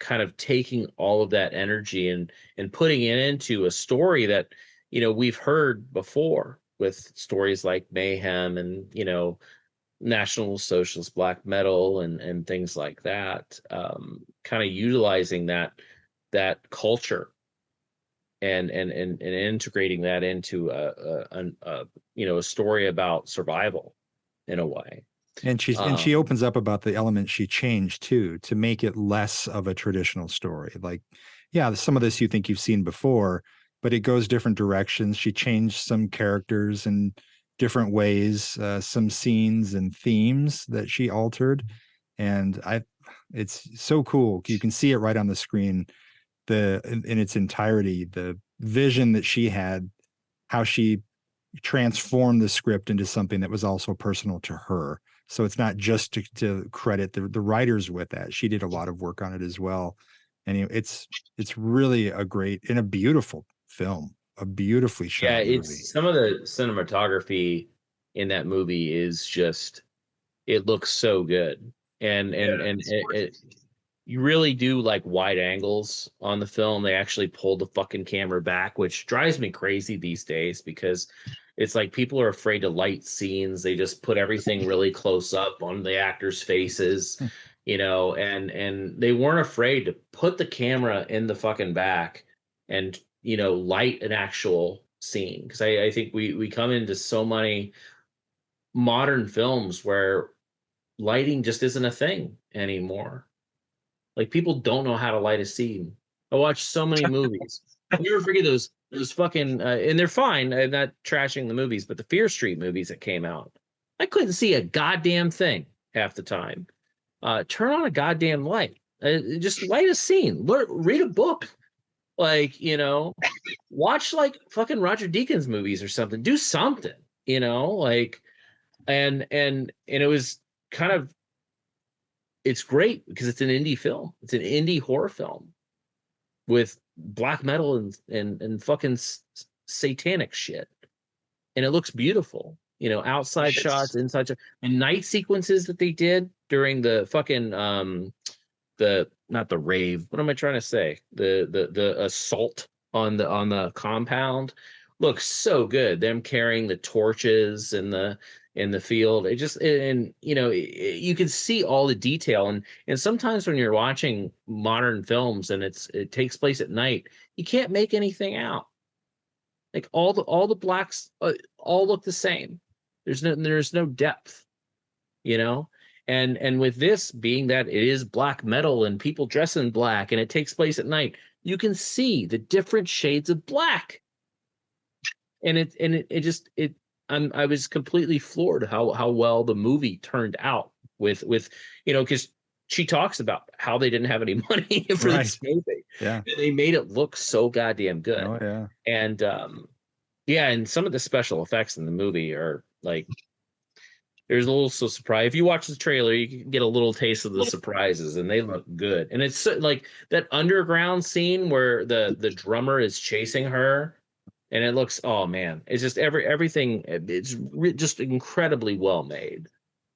kind of taking all of that energy and putting it into a story that, you know, we've heard before with stories like Mayhem and, you know, National Socialist black metal and things like that, kind of utilizing that culture and integrating that into a you know, a story about survival in a way.
And she opens up about the elements she changed too, to make it less of a traditional story. Like, yeah, some of this you think you've seen before, but it goes different directions. She changed some characters in different ways, some scenes and themes that she altered. And it's so cool. You can see it right on the screen, in its entirety, the vision that she had, how she transformed the script into something that was also personal to her. So it's not just to credit the writers with that. She did a lot of work on it as well. And it's really a great and a beautiful film, a beautifully shot movie.
It's some of the cinematography in that movie is just, it looks so good. And you really do like wide angles on the film. They actually pulled the fucking camera back, which drives me crazy these days because it's like people are afraid to light scenes. They just put everything really close up on the actors' faces, you know, and they weren't afraid to put the camera in the fucking back and, you know, light an actual scene. Because I think we come into so many modern films where lighting just isn't a thing anymore. Like, people don't know how to light a scene. I watch so many movies. I never forget those fucking and they're fine. I'm not trashing the movies, but the Fear Street movies that came out, I couldn't see a goddamn thing half the time. Turn on a goddamn light. Just light a scene. Read a book. Like, you know, watch like fucking Roger Deakins movies or something. Do something, you know, like, and it was kind of, it's great because it's an indie film. It's an indie horror film with black metal and fucking satanic shit, and it looks beautiful. You know, outside shots, inside shots, and night sequences that they did during the fucking the not the rave. What am I trying to say? The assault on the compound looks so good. Them carrying the torches in the field. It just, and you know, you can see all the detail. And sometimes when you're watching modern films and it takes place at night, you can't make anything out. Like all the blacks all look the same. There's no depth, you know. And with this being that it is black metal and people dress in black and it takes place at night, you can see the different shades of black. And I was completely floored how well the movie turned out with you know, because she talks about how they didn't have any money for this movie.
Yeah,
and they made it look so goddamn good.
Oh yeah,
and yeah, and some of the special effects in the movie are like, there's a little surprise. If you watch the trailer, you can get a little taste of the surprises, and they look good. And it's like that underground scene where the drummer is chasing her. And it looks, oh man, it's just everything. It's just incredibly well made.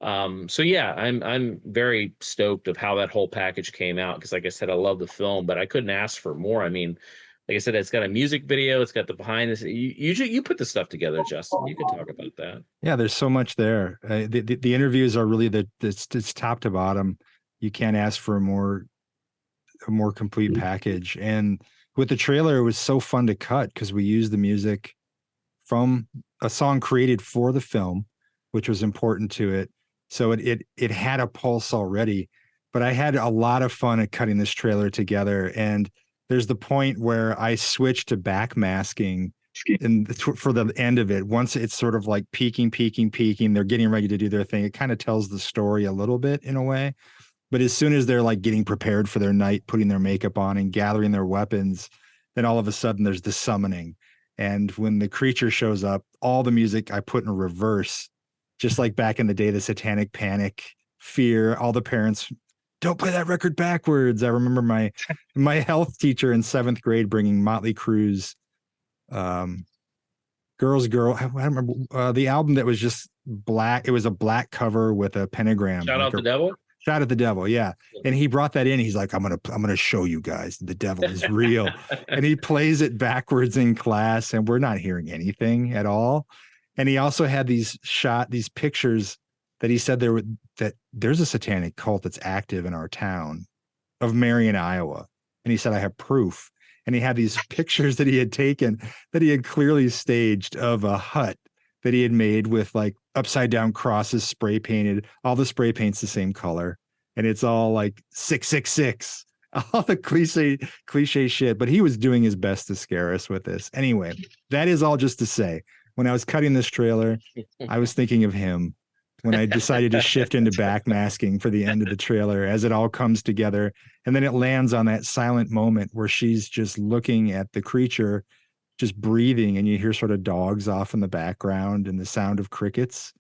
So yeah, I'm very stoked of how that whole package came out because, like I said, I love the film, but I couldn't ask for more. I mean, like I said, it's got a music video, it's got the behind the scenes. You put the stuff together, Justin. You can talk about that.
Yeah, there's so much there. The interviews are really it's top to bottom. You can't ask for a more complete package. And with the trailer, it was so fun to cut because we used the music from a song created for the film, which was important to it. So it had a pulse already, but I had a lot of fun at cutting this trailer together. And there's the point where I switched to backmasking for the end of it. Once it's sort of like peaking, they're getting ready to do their thing. It kind of tells the story a little bit in a way. But as soon as they're like getting prepared for their night, putting their makeup on and gathering their weapons, then all of a sudden there's the summoning. And when the creature shows up, all the music I put in reverse, just like back in the day, the Satanic Panic, Fear, all the parents, don't play that record backwards. I remember my health teacher in 7th grade bringing Motley Crue's Girls Girl. I don't remember the album that was just black. It was a black cover with a pentagram.
Shout out the devil.
Shot at the devil, yeah. And he brought that in. He's like, I'm gonna show you guys the devil is real. And he plays it backwards in class, and we're not hearing anything at all. And he also had these pictures that he said that there's a satanic cult that's active in our town of Marion, Iowa. And he said, I have proof. And he had these pictures that he had taken that he had clearly staged of a hut that he had made with like upside down crosses spray painted. All the spray paint's the same color. And it's all like 666, all the cliche shit. But he was doing his best to scare us with this. Anyway, that is all just to say, when I was cutting this trailer, I was thinking of him when I decided to shift into backmasking for the end of the trailer as it all comes together. And then it lands on that silent moment where she's just looking at the creature, just breathing, and you hear sort of dogs off in the background and the sound of crickets.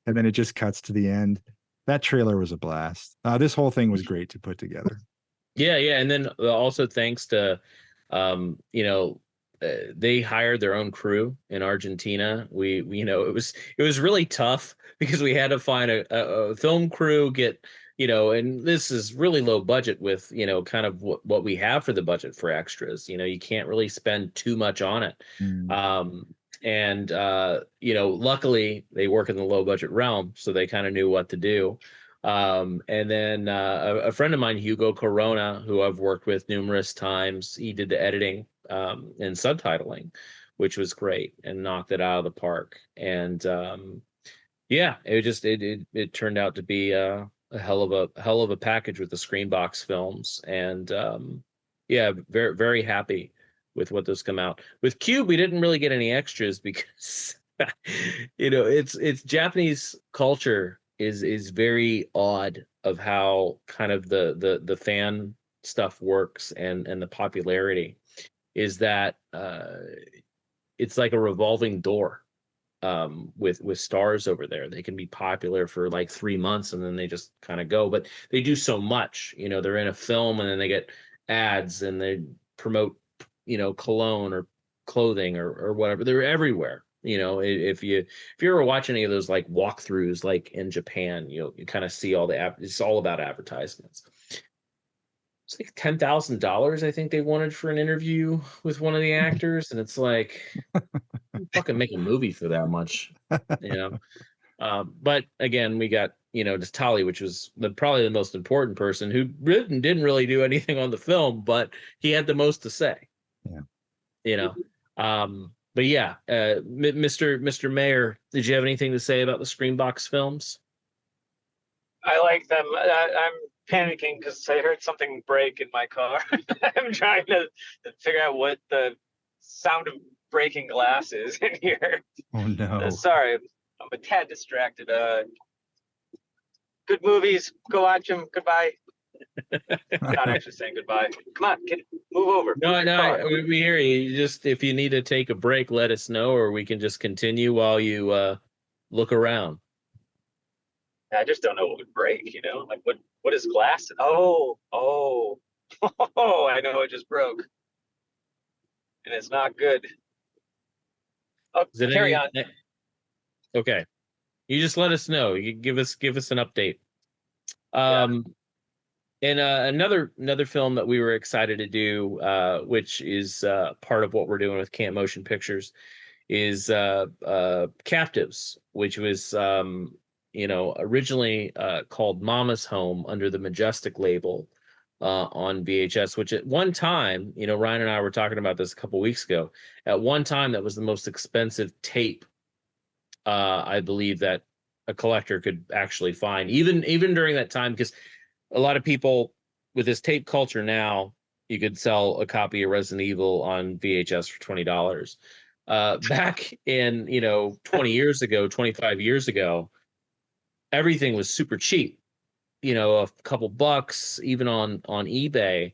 And then it just cuts to the end. That trailer was a blast. This whole thing was great to put together.
Yeah. And then also thanks to, they hired their own crew in Argentina. It was really tough because we had to find a film crew, and this is really low budget with, kind of what we have for the budget for extras. You can't really spend too much on it. Luckily they work in the low budget realm, so they kind of knew what to do. And then a friend of mine, Hugo Corona, who I've worked with numerous times, he did the editing and subtitling, which was great and knocked it out of the park. And it turned out to be a hell of a package with the Screenbox films. And very, very happy with what those come out. With Cube, we didn't really get any extras because it's Japanese culture is very odd of how kind of the fan stuff works and the popularity is that it's like a revolving door with stars over there. They can be popular for like 3 months and then they just kind of go, but they do so much. They're in a film and then they get ads and they promote cologne or clothing or whatever. They're everywhere. If you ever watch any of those like walkthroughs, like in Japan, you kind of see it's all about advertisements. It's like $10,000, I think they wanted for an interview with one of the actors, and it's like, fucking make a movie for that much, But again, we got just Tali, which was probably the most important person, who didn't really do anything on the film, but he had the most to say.
Yeah.
But yeah, Mr. Mayor, did you have anything to say about the Screenbox films?
I like them. I'm panicking because I heard something break in my car. I'm trying to figure out what the sound of breaking glass is in here.
Oh no!
Sorry, I'm a tad distracted. Good movies. Go watch them. Goodbye. Not actually saying goodbye. Come on, move over.
No, we hear you. Just if you need to take a break, let us know, or we can just continue while you look around.
I just don't know what would break. Like what is glass? Oh, I know it just broke, and it's not good. Oh, carry on.
Okay, you just let us know. You give us an update. And another film that we were excited to do, which is part of what we're doing with Camp Motion Pictures, is Captives, which was originally called Mama's Home under the Majestic label on VHS, which at one time, Ryan and I were talking about this a couple weeks ago. At one time, that was the most expensive tape, I believe, that a collector could actually find, even during that time, because a lot of people with this tape culture now, you could sell a copy of Resident Evil on VHS for $20. Back in 20 years ago, 25 years ago, everything was super cheap. A couple bucks, even on eBay.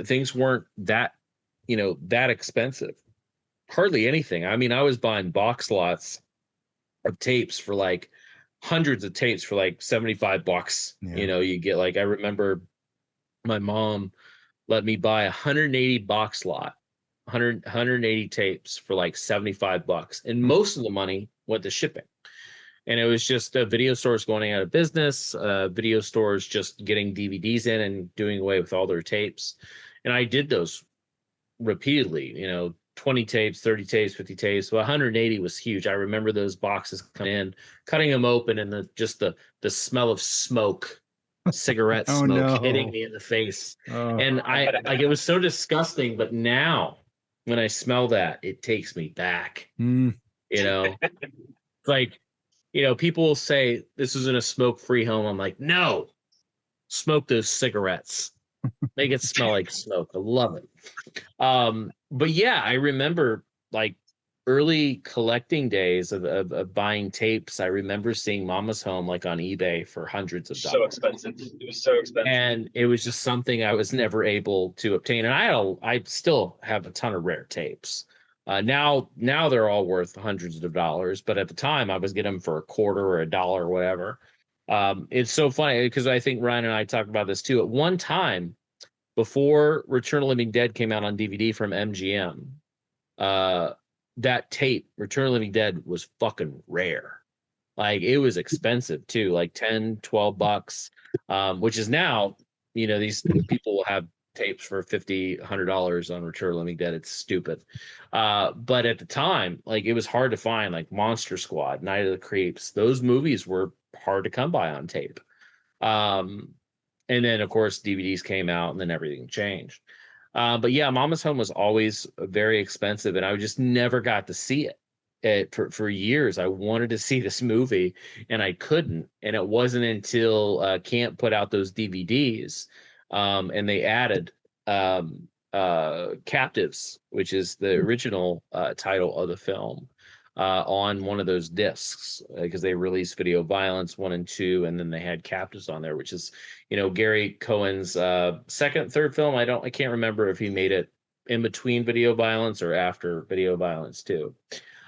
Things weren't that that expensive. Hardly anything. I mean, I was buying box lots of tapes for like hundreds of tapes for like $75.
Yeah.
You get like, I remember my mom let me buy 180 box lot, 180 tapes for like $75, and most of the money went to shipping. And it was just video stores going out of business, video stores just getting DVDs in and doing away with all their tapes. And I did those repeatedly, 20 tapes, 30 tapes, 50 tapes. Well, 180 was huge. I remember those boxes coming in, cutting them open, and the smell of smoke, cigarette
Oh,
smoke
no.
hitting me in the face.
Oh,
And it was so disgusting. But now when I smell that, it takes me back.
mm,
It's like, people will say this isn't a smoke-free home. I'm like, no, smoke those cigarettes. Make it smell like smoke. I love it. But yeah, I remember like early collecting days of buying tapes. I remember seeing Mama's Home like on eBay for hundreds of dollars.
So expensive. It was so expensive.
And it was just something I was never able to obtain. And I still have a ton of rare tapes. Now they're all worth hundreds of dollars, but at the time I was getting them for a quarter or $1 or whatever. It's so funny because I think Ryan and I talked about this too. At one time, before Return of the Living Dead came out on DVD from MGM, that tape, Return of the Living Dead, was fucking rare. Like it was expensive too, like $10-12, which is now, these people will have tapes for $50-$100 on Return of the Living Dead. It's stupid. But at the time, like it was hard to find, like Monster Squad, Night of the Creeps. Those movies were hard to come by on tape. And then of course DVDs came out and then everything changed. But yeah, Mama's Home was always very expensive and I just never got to see it. For years. I wanted to see this movie and I couldn't. And it wasn't until Camp put out those DVDs and they added Captives, which is the original title of the film, on one of those discs because they released Video Violence 1 and 2, and then they had Captives on there, which is, Gary Cohen's second, third film. I can't remember if he made it in between Video Violence or after Video Violence 2.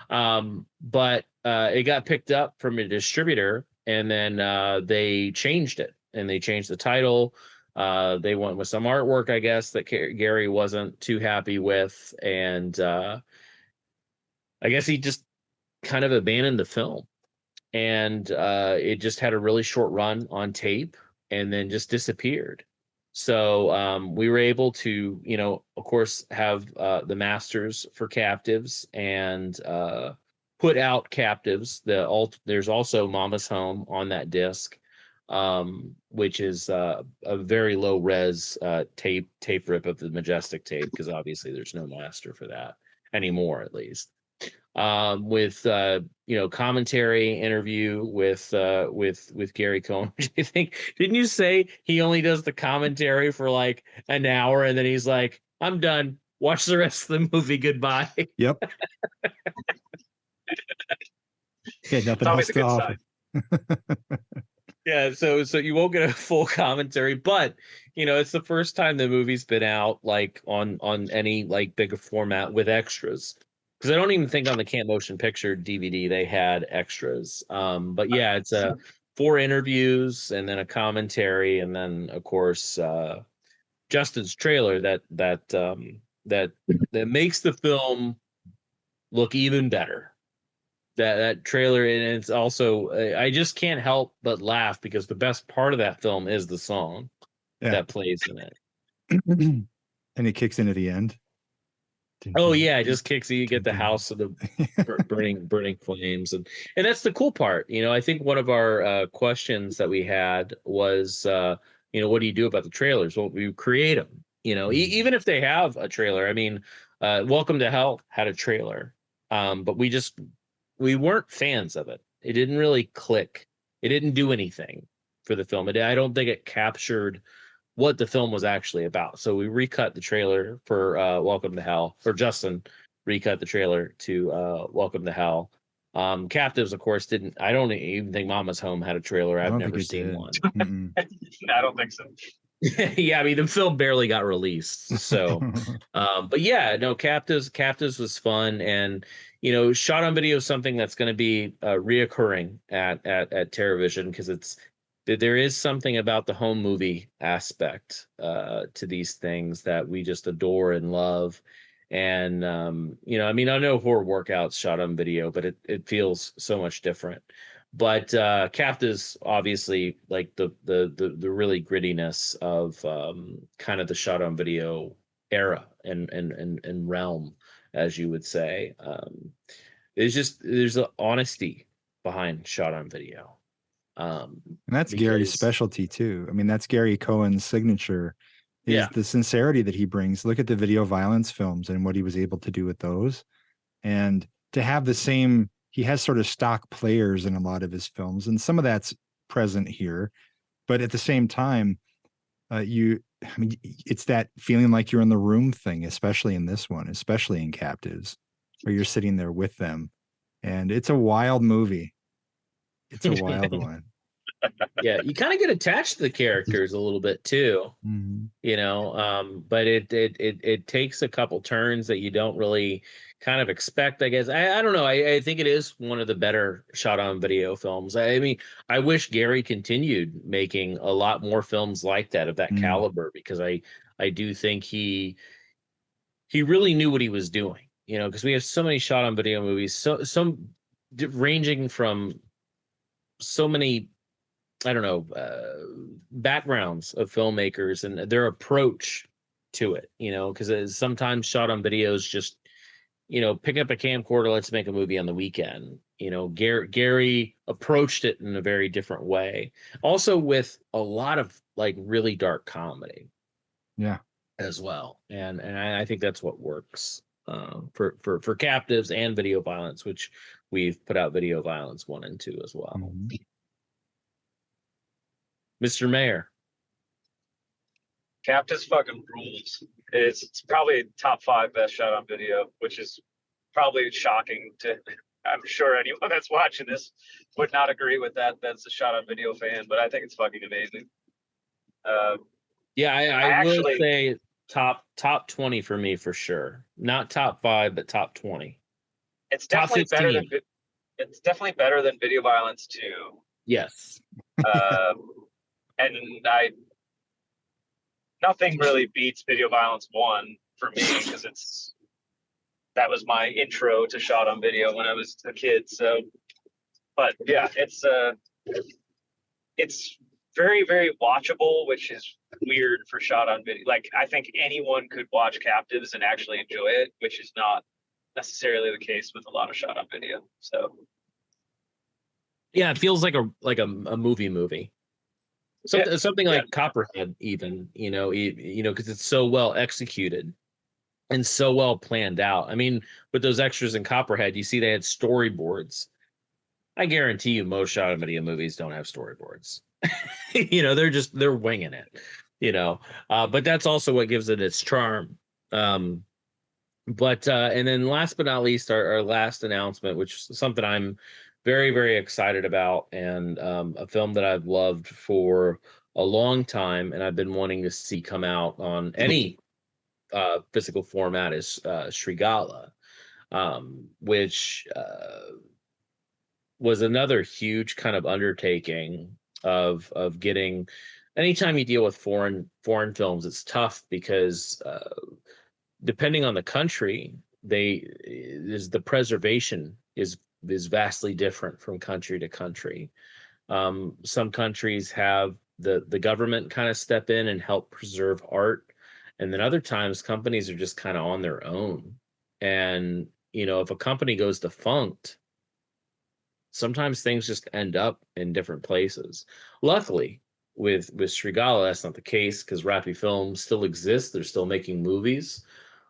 But it got picked up from a distributor, and then they changed it, and they changed the title. They went with some artwork, I guess, that Gary wasn't too happy with, and I guess he just kind of abandoned the film, and it just had a really short run on tape, and then just disappeared. So we were able to, of course, have the masters for Captives and put out Captives. There's also Mama's Home on that disc, which is a very low res tape rip of the Majestic tape, because obviously there's no master for that anymore, at least. With commentary interview with Gary Cohen. I think, didn't you say he only does the commentary for like an hour and then he's like, I'm done, watch the rest of the movie, goodbye?
Yep. Yeah, nothing else to offer.
Yeah, so you won't get a full commentary, but it's the first time the movie's been out like on any like bigger format with extras. Because I don't even think on the Camp Motion Picture DVD they had extras. But yeah, it's 4 interviews and then a commentary, and then of course Justin's trailer that makes the film look even better. That trailer, and it's also I just can't help but laugh because the best part of that film is the song that plays in it,
and it kicks in at the end.
Oh yeah, it just kicks you get the house of the burning flames, and that's the cool part. I think one of our questions that we had was what do you do about the trailers? Well, we create them, even if they have a trailer. I mean, Welcome to Hell had a trailer, but we weren't fans of it. It didn't really click. It didn't do anything for the film. I don't think it captured what the film was actually about. So we recut the trailer for Welcome to Hell, or Justin recut the trailer to Welcome to Hell. Captives, of course, didn't. I don't even think Mama's Home had a trailer. I've never seen one.
I don't think so.
Yeah, I mean the film barely got released. So but yeah, no, Captives was fun, and shot on video is something that's going to be reoccurring at TerrorVision, because there is something about the home movie aspect to these things that we just adore and love. And you know, I mean, I know horror workouts shot on video, but it feels so much different. But Captives, obviously, like the really grittiness of kind of the shot on video era and realm, as you would say. There's an honesty behind shot on video.
And that's Gary's
Because
specialty too. I mean, that's Gary Cohen's signature, is
Yeah.
the sincerity that he brings. Look at the video violence films and what he was able to do with those. And to have the same, he has sort of stock players in a lot of his films, and some of that's present here. But at the same time, I mean, it's that feeling like you're in the room thing, especially in this one, especially in Captives, where you're sitting there with them. And it's a wild movie. It's a wild one.
yeah, you kind of get attached to the characters a little bit too,
Mhm.
you know. But it takes a couple turns that you don't really kind of expect, I guess. I don't know. I think it is one of the better shot on video films. I mean, I wish Gary continued making a lot more films like that, of that
Mm.
caliber, because I do think he really knew what he was doing, you know, because we have so many shot on video movies, ranging from so many, I don't know, backgrounds of filmmakers and their approach to it, you know, because sometimes shot on videos just, you know, pick up a camcorder, let's make a movie on the weekend. You know, Gary approached it in a very different way. Also with a lot of like really dark comedy.
Yeah.
As well. And I think that's what works for Captives and Video Violence, which we've put out Video Violence 1 and 2 as well.
Mhm.
Mr. Mayor.
Captives fucking rules. It's probably top 5 best shot on video, which is probably shocking to, I'm sure anyone that's watching this would not agree with that. That's a shot on video fan, but I think it's fucking amazing.
Yeah, I will
actually
say top 20 for me for sure. Not top 5, but top 20.
it's
Top
definitely better than
15.
it's definitely better than Video Violence 2.
Yes.
And nothing really beats Video Violence 1 for me, because that was my intro to shot on video when I was a kid. So, but yeah, it's very, very watchable, which is weird for shot on video. Like, I think anyone could watch Captives and actually enjoy it, which is not necessarily the case with a lot of shot on video. So
Yeah, it feels like a movie. Something like Copperhead, even, you know, because it's so well executed and so well planned out. I mean, with those extras in Copperhead, you see they had storyboards. I guarantee you most shot on video movies don't have storyboards. You know, they're winging it, you know. But that's also what gives it its charm. But and then last but not least, our last announcement, which is something I'm very, very excited about, and a film that I've loved for a long time and I've been wanting to see come out on any physical format, is Srigala, which was another huge kind of undertaking of getting. Anytime you deal with foreign films, it's tough because depending on the country, the preservation is vastly different from country to country. Some countries have the government kind of step in and help preserve art, and then other times companies are just kind of on their own. And you know, if a company goes defunct, sometimes things just end up in different places. Luckily, with Srigala, that's not the case, because Rappi Films still exists. They're still making movies.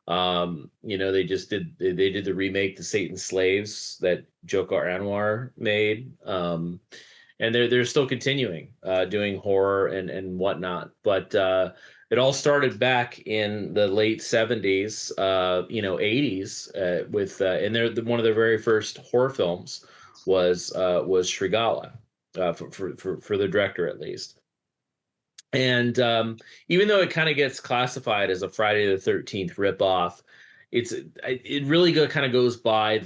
You know, they did the remake, The Satan Slaves, that Jokar Anwar made. And they're still continuing doing horror and whatnot. But it all started back in the late 70s, you know, 80s, with and one of their very first horror films was Srigala, for the director at least. And even though it kind of gets classified as a Friday the 13th ripoff, it really kind of goes by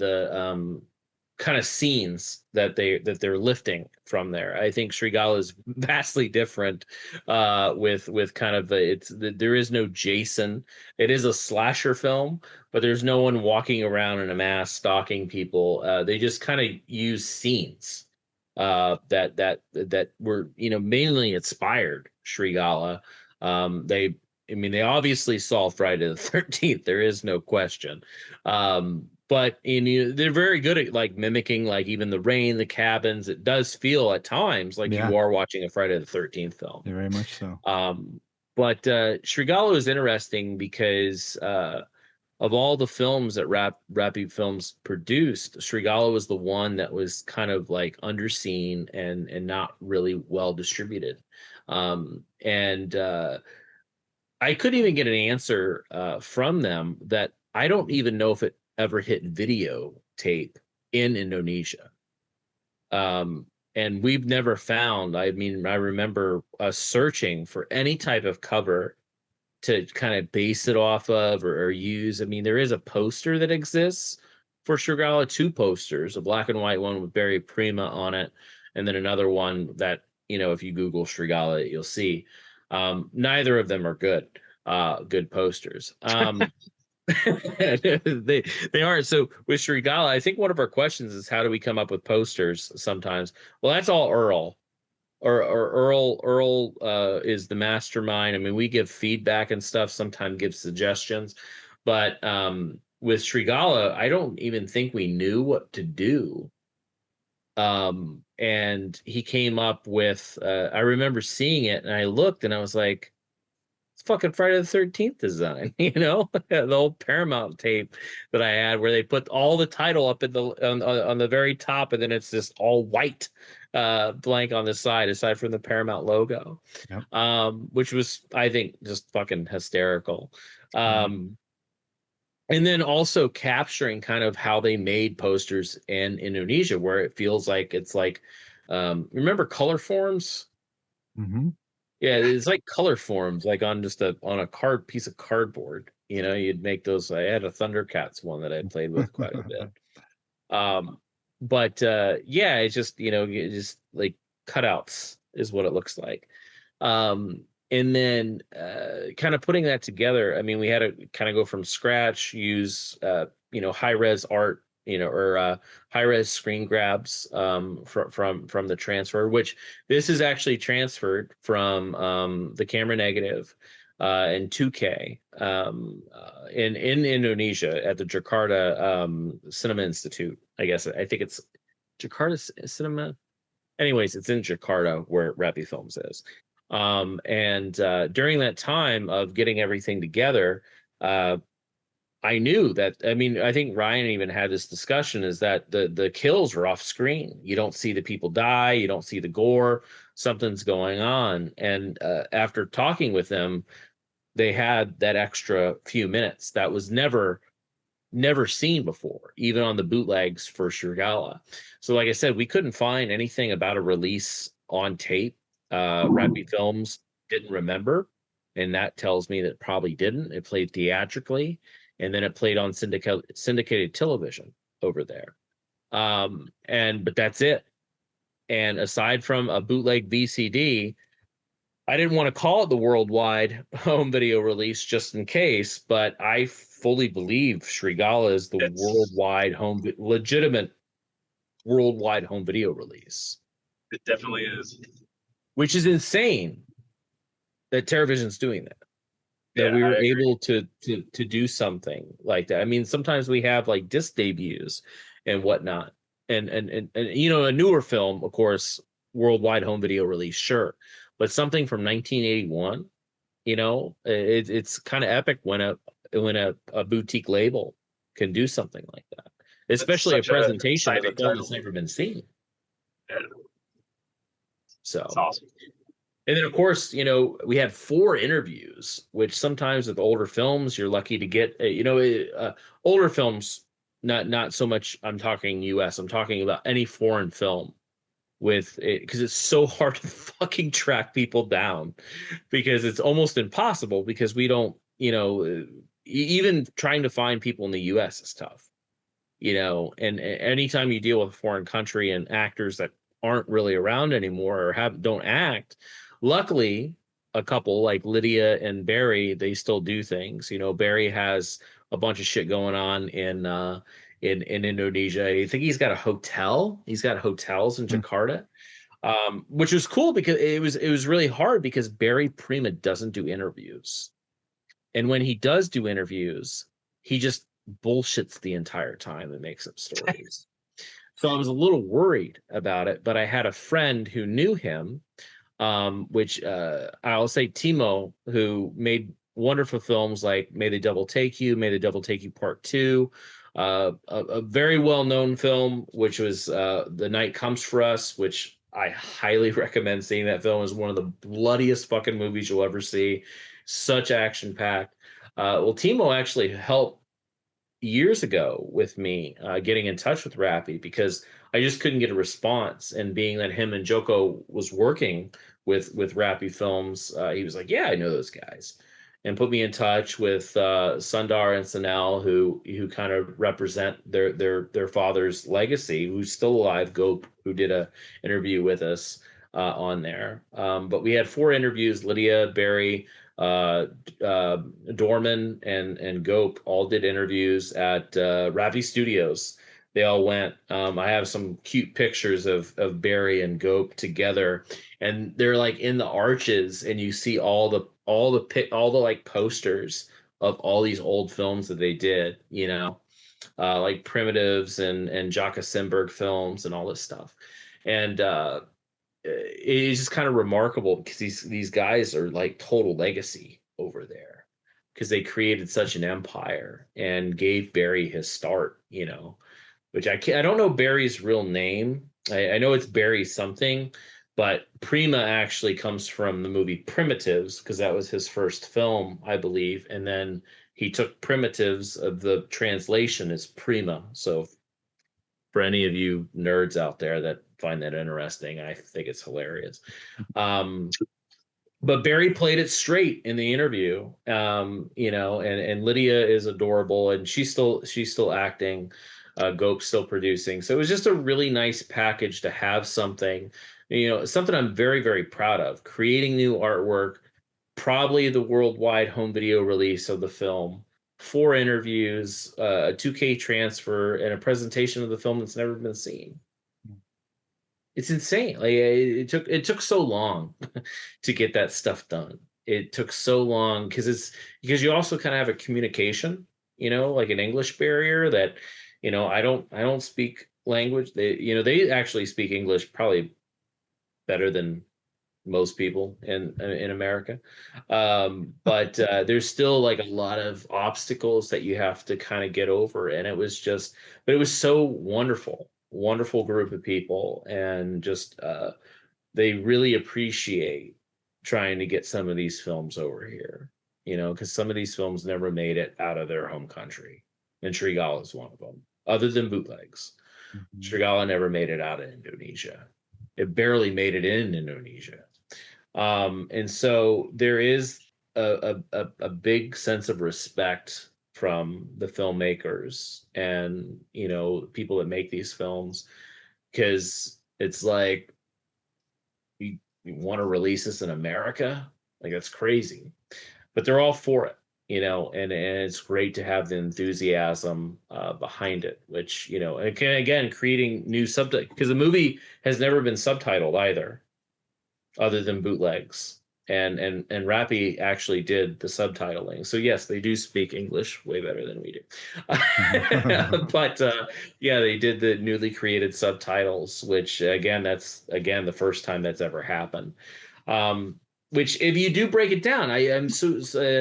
kind of scenes that they're lifting from there. I think Srigala is vastly different with kind of there is no Jason. It is a slasher film, but there's no one walking around in a mask stalking people. They just kind of use scenes that were, you know, mainly inspired Srigala. They obviously saw Friday the 13th. There is no question. But they're very good at like mimicking like even the rain, the cabins. It does feel at times like
Yeah.
you are watching a Friday the 13th film.
Yeah, very much so.
But Srigala is interesting because of all the films that Rapi Films produced, Srigala was the one that was kind of like underseen and not really well distributed. And I couldn't even get an answer from them that I don't even know if it ever hit videotape in Indonesia. And we've never found, I mean, I remember us searching for any type of cover to kind of base it off of or use. I mean, there is a poster that exists for Srigala, 2 posters, a black and white one with Barry Prima on it, and then another one that, you know, if you Google Srigala, you'll see. Neither of them are good posters. They aren't. So with Srigala, I think one of our questions is how do we come up with posters sometimes? Well, that's all Earl. Or Earl is the mastermind. I mean, we give feedback and stuff, sometimes give suggestions, but with Srigala, I don't even think we knew what to do. And he came up with I remember seeing it and I looked and I was like, it's fucking Friday the 13th design, you know, the old Paramount tape that I had where they put all the title up at the on the very top, and then it's just all white blank on the side, aside from the Paramount logo.
Yep.
Which was, I think, just fucking hysterical. And then also capturing kind of how they made posters in Indonesia, where it feels like it's like, remember color forms?
Mm-hmm.
Yeah, it's like color forms, like on just on a piece of cardboard. You know, you'd make those. I had a Thundercats one that I played with quite a bit. But yeah, it's just, you know, just like cutouts is what it looks like. And then kind of putting that together. I mean, we had to kind of go from scratch, use you know, high res art, you know, or high res screen grabs from the transfer, which this is actually transferred from the camera negative in 2K in Indonesia at the Jakarta Cinema Institute. I guess I think it's Jakarta Cinema. Anyways, it's in Jakarta where Rapi Films is. And during that time of getting everything together, I knew that, I mean, I think Ryan even had this discussion, is that the kills are off screen. You don't see the people die. You don't see the gore. Something's going on. And after talking with them, they had that extra few minutes that was never seen before, even on the bootlegs for Srigala. So like I said, we couldn't find anything about a release on tape. Rapi Films didn't remember, and that tells me that it probably didn't. It played theatrically, and then it played on syndicated television over there. But that's it. And aside from a bootleg VCD, I didn't want to call it the worldwide home video release just in case, but I fully believe Srigala is the legitimate worldwide home video release.
It definitely is.
Which is insane that TerraVision's doing that. That we were able to do something like that. I mean, sometimes we have like disc debuts and whatnot. And you know, a newer film, of course, worldwide home video release, sure. But something from 1981, you know, it's kind of epic when a boutique label can do something like that, especially a presentation of a film that's never been seen.
Yeah.
So
that's awesome.
And then, of course, you know, we had 4 interviews, which sometimes with older films, you're lucky to get, you know, older films, not so much, I'm talking US, I'm talking about any foreign film with it, because it's so hard to fucking track people down, because it's almost impossible, because we don't, you know, even trying to find people in the US is tough. and anytime you deal with a foreign country and actors that aren't really around anymore or don't act, luckily a couple like Lydia and Barry, they still do things. Barry has a bunch of shit going on in Indonesia. I think he's got a hotel. He's got hotels in Jakarta, which was cool because it was really hard because Barry Prima doesn't do interviews, and when he does do interviews, he just bullshits the entire time and makes up stories. So I was a little worried about it, but I had a friend who knew him, which I'll say Timo, who made wonderful films like May the Devil Take You, May the Devil Take You Part 2, a very well-known film, which was The Night Comes for Us, which I highly recommend seeing. That film is one of the bloodiest fucking movies you'll ever see. Such action-packed. Well, Timo actually helped years ago with me getting in touch with Rappy because I just couldn't get a response. And being that him and Joko was working with Rappy Films, he was like, "Yeah, I know those guys," and put me in touch with Sundar and Sanal, who kind of represent their father's legacy, who's still alive. Gope, who did a interview with us on there. But we had 4 interviews. Lydia, Barry, Dorman, and Gope all did interviews at Rappy Studios. They all went. I have some cute pictures of Barry and Gope together, and they're like in the arches, and you see all the like posters of all these old films that they did, like Primitives and Jaka Simberg films and all this stuff. And it's just kind of remarkable because these guys are like total legacy over there because they created such an empire and gave Barry his start, which I don't know Barry's real name. I know it's Barry something, but Prima actually comes from the movie Primitives because that was his first film, I believe. And then he took Primitives, of the translation is Prima. So for any of you nerds out there that find that interesting, I think it's hilarious. But Barry played it straight in the interview, and Lydia is adorable, and she's still acting. Gope's still producing. So it was just a really nice package to have something I'm very, very proud of. Creating new artwork, probably the worldwide home video release of the film, 4 interviews, a 2K transfer, and a presentation of the film that's never been seen. It's insane. Like it took so long to get that stuff done. It took so long because you also kind of have a communication, like an English barrier that, I don't speak language. They actually speak English probably better than most people in America. But there's still like a lot of obstacles that you have to kind of get over. And it was so wonderful group of people. And just, they really appreciate trying to get some of these films over here, because some of these films never made it out of their home country. And Srigala is one of them, other than bootlegs. Mm-hmm. Srigala never made it out of Indonesia. It barely made it in Indonesia. And so there is a big sense of respect from the filmmakers and, people that make these films, because it's like, you want to release this in America? Like, that's crazy. But they're all for it, and it's great to have the enthusiasm behind it, which, again, creating new subtitles, because the movie has never been subtitled either, other than bootlegs. And Rappy actually did the subtitling. So yes, they do speak English way better than we do. But yeah, they did the newly created subtitles, which that's the first time that's ever happened. Which, if you do break it down, I am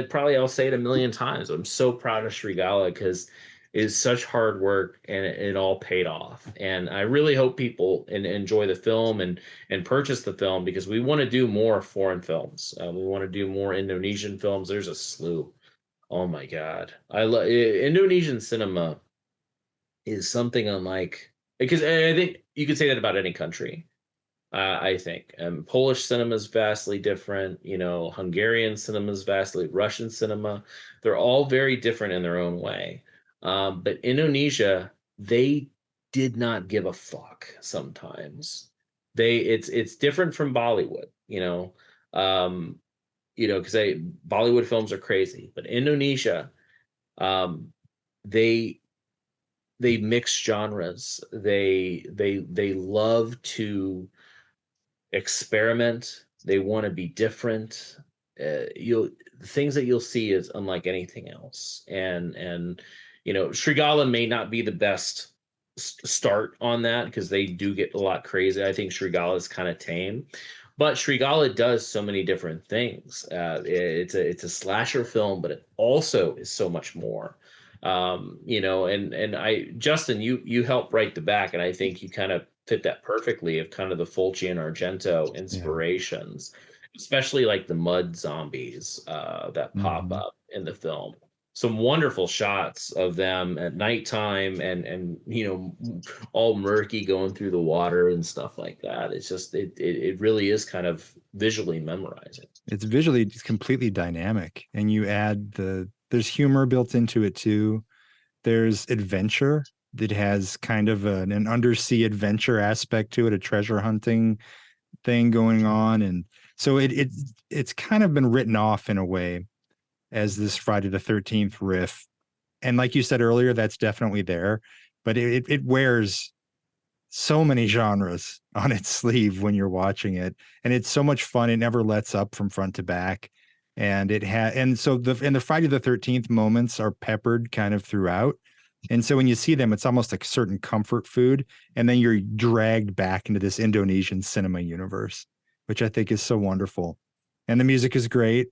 probably I'll say it a million times. I'm so proud of Srigala because it's such hard work and it all paid off. And I really hope people enjoy the film and purchase the film, because we want to do more foreign films. We want to do more Indonesian films. There's a slew. Oh my God. I love Indonesian cinema is something unlike, because I think you could say that about any country. I think Polish cinema is vastly different. Hungarian cinema is vastly, Russian cinema. They're all very different in their own way. But Indonesia they did not give a fuck sometimes. It's different from Bollywood, um, because Bollywood films are crazy, but Indonesia, um, they they mix genres. They love to experiment. They want to be different. You'll The things that you'll see is unlike anything else. And Srigala may not be the best start on that because they do get a lot crazy. I think Srigala is kind of tame, but Srigala does so many different things. It's a slasher film, but it also is so much more. And I Justin, you helped write the back, and I think you kind of fit that perfectly of kind of the Fulci and Argento inspirations, especially like the mud zombies that pop up in the film. Some wonderful shots of them at nighttime and all murky going through the water and stuff like that. It's just it really is kind of visually memorizing.
It's completely dynamic, and you add there's humor built into it too. There's adventure that has kind of an undersea adventure aspect to it, a treasure hunting thing going on. And so it's kind of been written off in a way as this Friday the 13th riff. And like you said earlier, that's definitely there, but it wears so many genres on its sleeve when you're watching it. And it's so much fun. It never lets up from front to back. And so the Friday the 13th moments are peppered kind of throughout. And so when you see them, it's almost like certain comfort food. And then you're dragged back into this Indonesian cinema universe, which I think is so wonderful. And the music is great.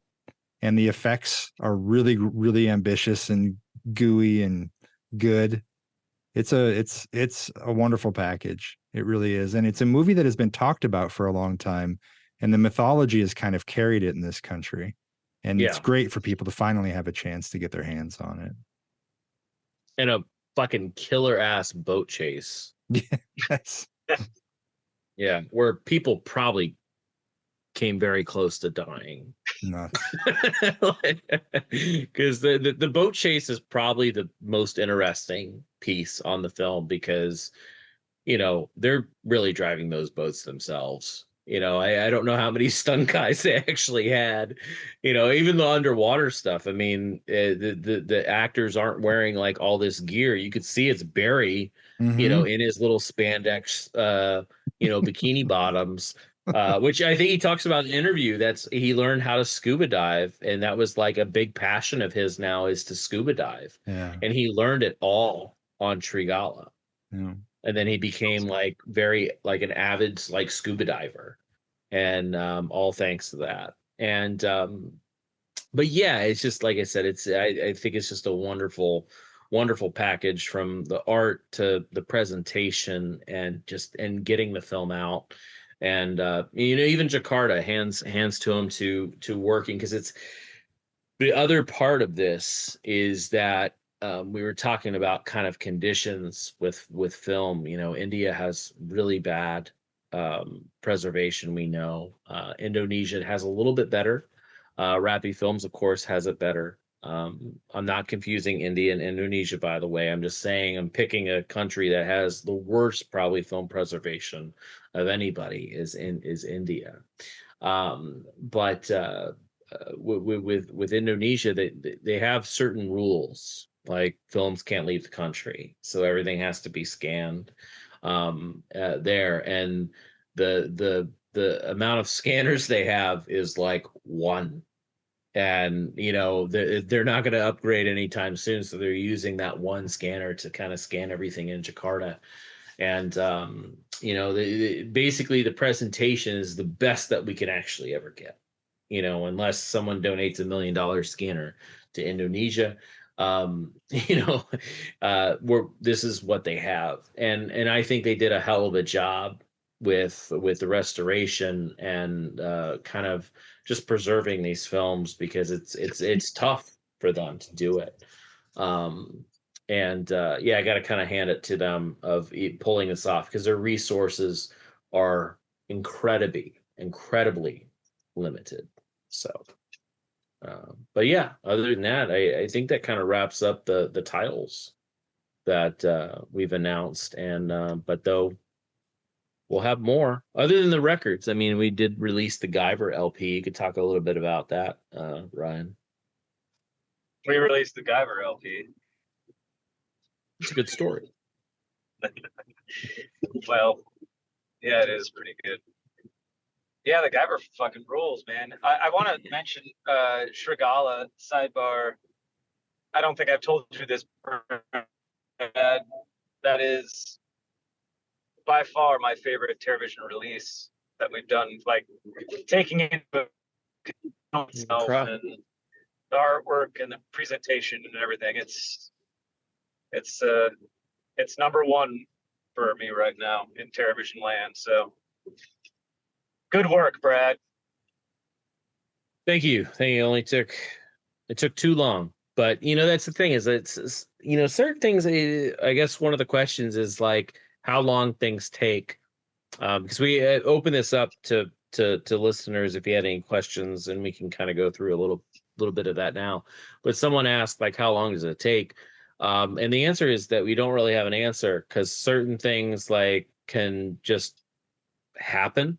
And the effects are really, really ambitious and gooey and good. It's a wonderful package. It really is. And it's a movie that has been talked about for a long time. And the mythology has kind of carried it in this country. And it's great for people to finally have a chance to get their hands on it.
And a fucking killer ass boat chase.
Yes.
Yeah, where people probably came very close to dying. Because the boat chase is probably the most interesting piece on the film because they're really driving those boats themselves. I don't know how many stunt guys they actually had. Even the underwater stuff. I mean, the actors aren't wearing like all this gear. You could see it's Barry, in his little spandex, bikini bottoms. Which I think he talks about in the interview. He learned how to scuba dive, and that was like a big passion of his now is to scuba dive.
Yeah.
And he learned it all on Trigala.
Yeah.
And then he became like very like an avid like scuba diver, and all thanks to that. And but yeah, it's just like I said, I think it's just a wonderful package from the art to the presentation and getting the film out. And even Jakarta hands to him to working, because it's the other part of this is that we were talking about kind of conditions with film. India has really bad preservation. We know Indonesia has a little bit better. Rapi Films, of course, has it better. I'm not confusing India and Indonesia, by the way. I'm just saying I'm picking a country that has the worst probably film preservation of anybody is India. But with Indonesia, they have certain rules, like films can't leave the country, so everything has to be scanned there, and the amount of scanners they have is like one. And they're not going to upgrade anytime soon, so they're using that one scanner to kind of scan everything in Jakarta. And basically the presentation is the best that we can actually ever get, unless someone donates $1 million scanner to Indonesia. This is what they have, and I think they did a hell of a job with the restoration and kind of just preserving these films, because it's tough for them to do it. I got to kind of hand it to them of pulling this off, because their resources are incredibly limited. So, but yeah, other than that, I think that kind of wraps up the titles. that we've announced, and but though we'll have more other than the records. I mean, we did release the Guyver LP. You could talk a little bit about that, Ryan.
We released the Guyver LP.
It's a good story.
Well, yeah, it is pretty good. Yeah, the Guyver fucking rules, man. I want to mention Shrigala sidebar. I don't think I've told you this. That is by far my favorite TerraVision release that we've done. Like taking into itself and the artwork and the presentation and everything. It's number one for me right now in TerraVision land. So good work, Brad.
Thank you. It took too long, but that's the thing is it's certain things. I guess one of the questions is like how long things take, because we open this up to listeners if you had any questions, and we can kind of go through a little bit of that now. But someone asked like how long does it take, and the answer is that we don't really have an answer because certain things like can just happen.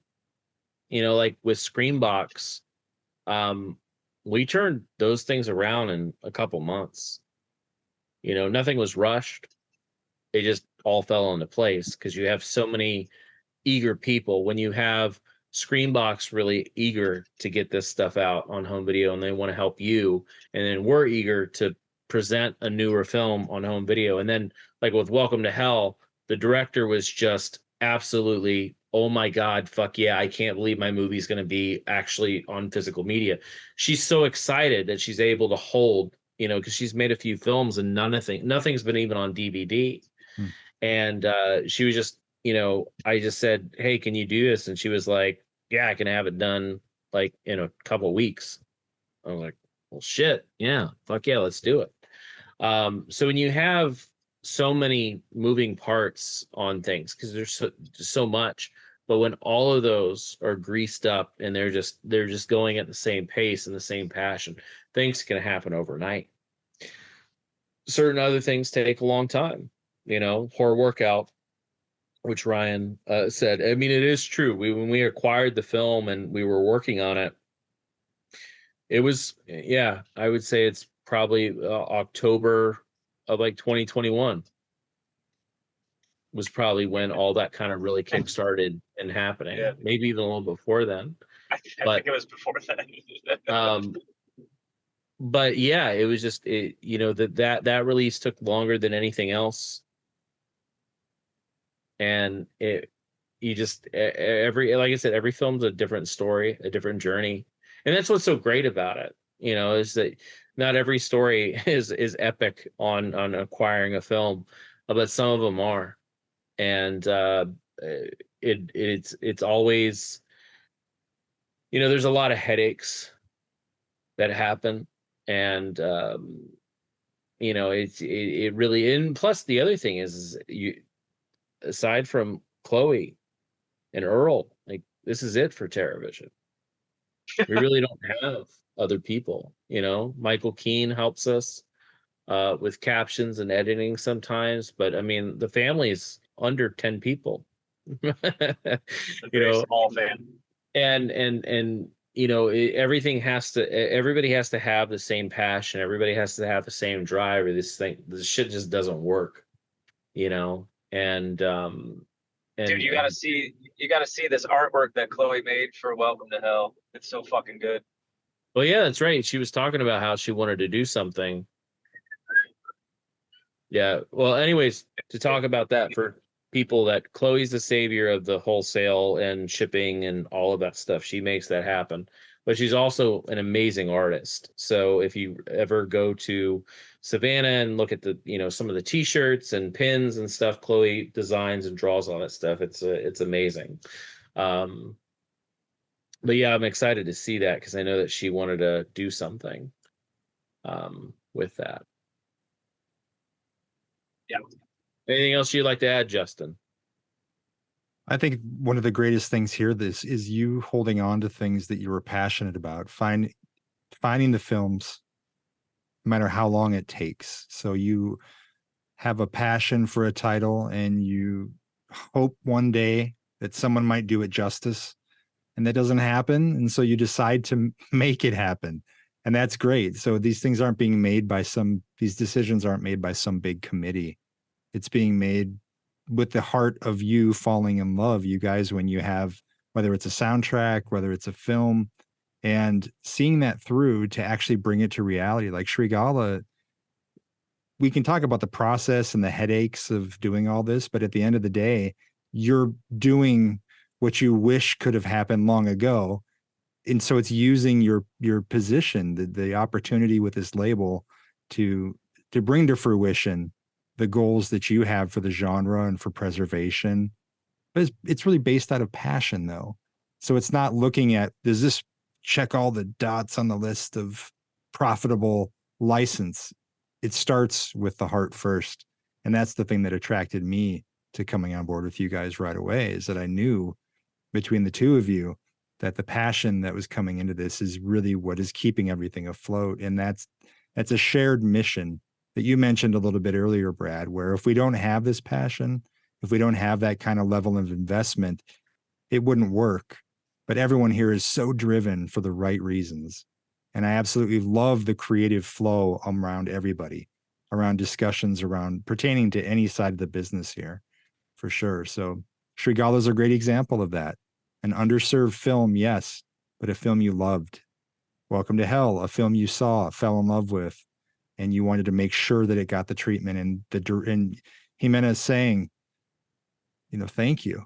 Like with Screambox, we turned those things around in a couple months. Nothing was rushed. It just all fell into place because you have so many eager people. When you have Screambox really eager to get this stuff out on home video and they want to help you, and then we're eager to present a newer film on home video. And then like with Welcome to Hell, the director was just absolutely, oh my God, fuck yeah, I can't believe my movie's going to be actually on physical media. She's so excited that she's able to hold, because she's made a few films and nothing's been even on DVD. And she was just, I just said, hey, can you do this? And she was like, yeah, I can have it done like in a couple of weeks. I was like, well, shit. Yeah, fuck yeah, let's do it. So when you have so many moving parts on things, because there's so much, but when all of those are greased up and they're just going at the same pace and the same passion, things can happen overnight. Certain other things take a long time. Horror Workout, which Ryan said. I mean, it is true. When we acquired the film and we were working on it, it was, yeah, I would say it's probably October of like 2021 was probably when all that kind of really kick-started and happening.
Yeah.
Maybe even a little before then.
I think it was before then.
But yeah, it was just that release took longer than anything else. And like I said, every film's a different story, a different journey. And that's what's so great about it, is that not every story is epic on acquiring a film, but some of them are. And it's always, there's a lot of headaches that happen. And it really, and plus the other thing is you, aside from Chloe and Earl, like this is it for TerraVision. We really don't have other people. Michael Keane helps us with captions and editing sometimes, but I mean the family's under 10 people.
Small fan.
And everybody has to have the same passion. Everybody has to have the same drive, or this shit just doesn't work. And dude,
you gotta see this artwork that Chloe made for Welcome to Hell. It's so fucking good.
Well, yeah, that's right. She was talking about how she wanted to do something. Yeah. Well, anyways, to talk about that for people, that Chloe's the savior of the wholesale and shipping and all of that stuff. She makes that happen. But she's also an amazing artist. So if you ever go to Savannah and look at the, some of the t-shirts and pins and stuff, Chloe designs and draws all that stuff. It's amazing. But yeah, I'm excited to see that because I know that she wanted to do something with that.
Yeah.
Anything else you'd like to add, Justin?
I think one of the greatest things here is you holding on to things that you were passionate about, finding the films, no matter how long it takes. So you have a passion for a title and you hope one day that someone might do it justice, and that doesn't happen. And so you decide to make it happen. And that's great. So these things aren't being made by these decisions aren't made by some big committee. It's being made with the heart of you falling in love, you guys, when you have, whether it's a soundtrack, whether it's a film, and seeing that through to actually bring it to reality. Like Shrigala, we can talk about the process and the headaches of doing all this, but at the end of the day, you're doing what you wish could have happened long ago. And so it's using your position, the opportunity with this label to bring to fruition the goals that you have for the genre and for preservation. But it's really based out of passion, though. So it's not looking at, does this check all the dots on the list of profitable license? It starts with the heart first. And that's the thing that attracted me to coming on board with you guys right away, is that I knew between the two of you that the passion that was coming into this is really what is keeping everything afloat. And that's a shared mission that you mentioned a little bit earlier, Brad, where if we don't have this passion, if we don't have that kind of level of investment, it wouldn't work. But everyone here is so driven for the right reasons. And I absolutely love the creative flow around everybody, around discussions around pertaining to any side of the business here, for sure. So Shrigala is a great example of that. An underserved film, yes, but a film you loved. Welcome to Hell, a film you saw, fell in love with, and you wanted to make sure that it got the treatment. And Jimena's saying, thank you.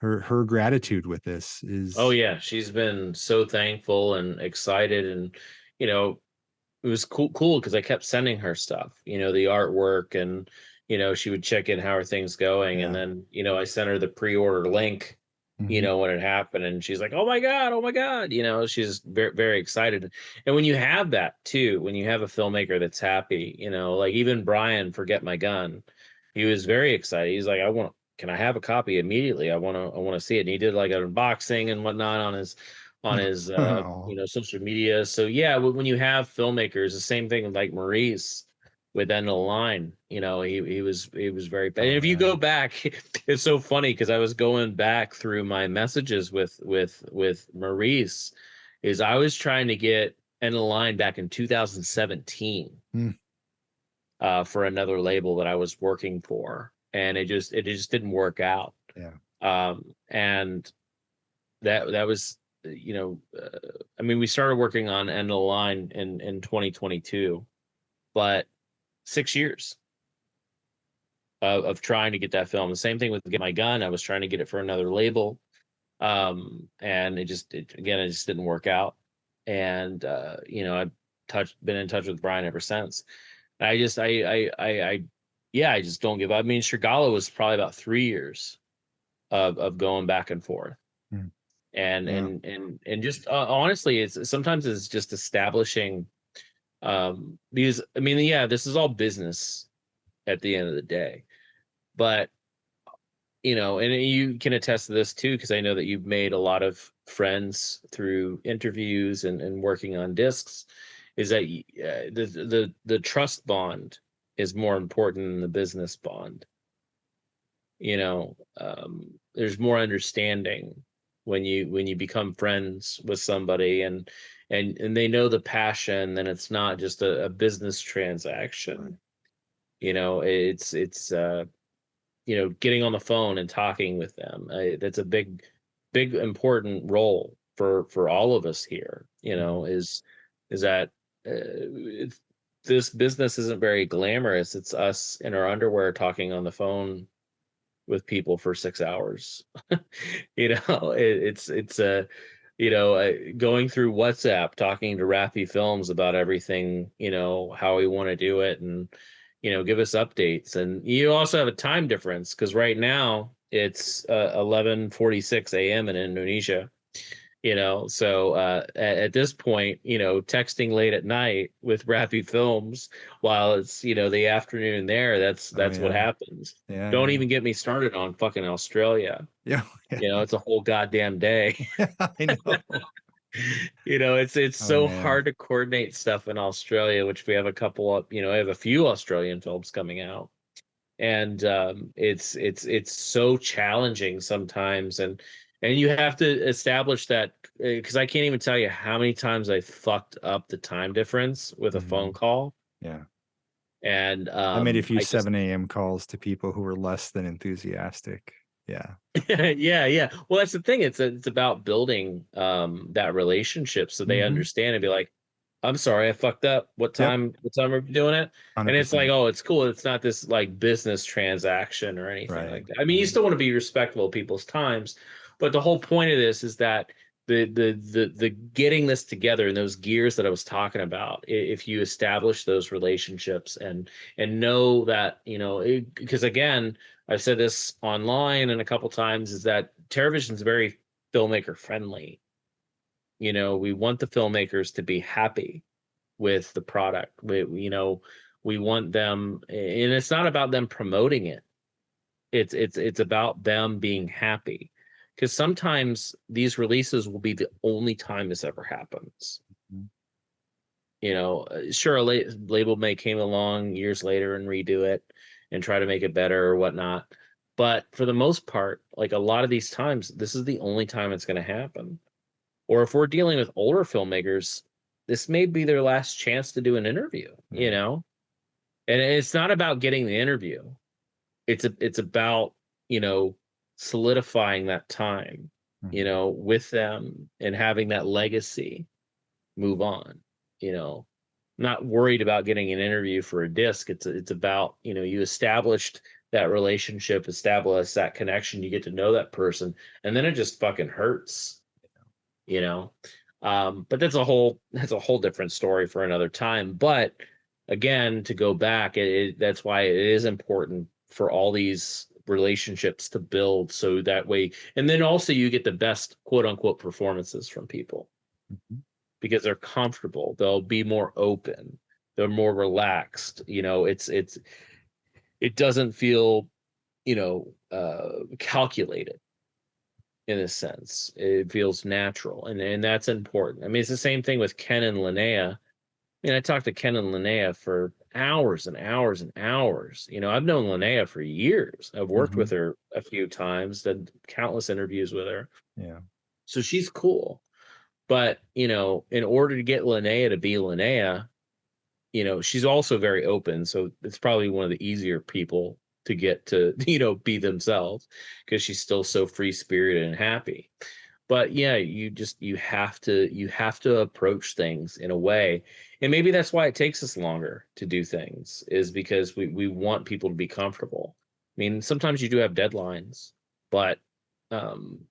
Her gratitude with this is,
Oh yeah, she's been so thankful and excited, and it was cool because I kept sending her stuff, the artwork, and she would check in, how are things going, and then I sent her the pre-order link, when it happened, and she's like, oh my god, she's very, very excited. And when you have that too, when you have a filmmaker that's happy, like even Brian, Forget My Gun, he was very excited. He's like, can I have a copy immediately? I want to see it. And he did like an unboxing and whatnot on his social media. So yeah, when you have filmmakers, the same thing like Maurice with End of the Line, he was very bad. And if you go back, it's so funny because I was going back through my messages with Maurice, is I was trying to get End of the Line back in 2017 for another label that I was working for, and it just didn't work out. And that was, we started working on End of the Line in 2022, but 6 years of trying to get that film. The same thing with Get My Gun. I was trying to get it for another label, and it just didn't work out. And I've been in touch with Brian ever since. I just don't give up. I mean, Shrigala was probably about 3 years of going back and forth. And just honestly, sometimes it's just establishing, because this is all business at the end of the day, but and you can attest to this too, because I know that you've made a lot of friends through interviews and working on discs, is that the trust bond is more important than the business bond. There's more understanding when you become friends with somebody, and they know the passion, then it's not just a business transaction. It's getting on the phone and talking with them. That's a big important role for all of us here. Is that this business isn't very glamorous. It's us in our underwear talking on the phone with people for 6 hours. It's going through WhatsApp, talking to Rafi Films about everything, how we want to do it, and give us updates. And you also have a time difference, because right now it's 11:46 a.m. in Indonesia. So at this point, texting late at night with Rafi Films while it's the afternoon there, that's what happens. Don't even get me started on fucking Australia. It's a whole goddamn day.
I know.
It's so hard to coordinate stuff in Australia, which we have a couple of, I have a few Australian films coming out, and it's so challenging sometimes, and you have to establish that, because I can't even tell you how many times I fucked up the time difference with a phone call.
Yeah.
And
I made a few
I just
7 a.m. calls to people who were less than enthusiastic. Yeah.
yeah. Well, that's the thing. It's about building that relationship so they understand and be like, I'm sorry, I fucked up. What
Yep.
time are we doing it? And it's like,
100%.
oh, it's cool. It's not this like business transaction or anything
Right.
like that. I mean, you still want to be respectful of people's times, but the whole point of this is that the getting this together and those gears that I was talking about, if you establish those relationships and know that, because again, I've said this online and a couple times, is that TerraVision is very filmmaker friendly. We want the filmmakers to be happy with the product. We want them, and it's not about them promoting it. It's about them being happy, because sometimes these releases will be the only time this ever happens. Sure, a label may came along years later and redo it and try to make it better or whatnot, but for the most part, like a lot of these times, this is the only time it's going to happen. Or if we're dealing with older filmmakers, this may be their last chance to do an interview, and it's not about getting the interview. It's about, solidifying that time, with them and having that legacy move on, not worried about getting an interview for a disc. It's about, you established that relationship, establish that connection, you get to know that person, and then it just fucking hurts. But that's a whole different story for another time. But again, to go back, that's why it is important for all these relationships to build, so that way, and then also you get the best quote unquote performances from people, because they're comfortable, they'll be more open, they're more relaxed. It doesn't feel, calculated. In a sense, it feels natural, and that's important. I mean, it's the same thing with Ken and Linnea. I mean, I talked to Ken and Linnea for hours and hours and hours. I've known Linnea for years. I've worked with her a few times, did countless interviews with her.
Yeah.
So she's cool. But, in order to get Linnea to be Linnea, she's also very open. So it's probably one of the easier people to get to, be themselves, because she's still so free spirited and happy. But yeah, you have to approach things in a way, and maybe that's why it takes us longer to do things, is because we want people to be comfortable. I mean, sometimes you do have deadlines, but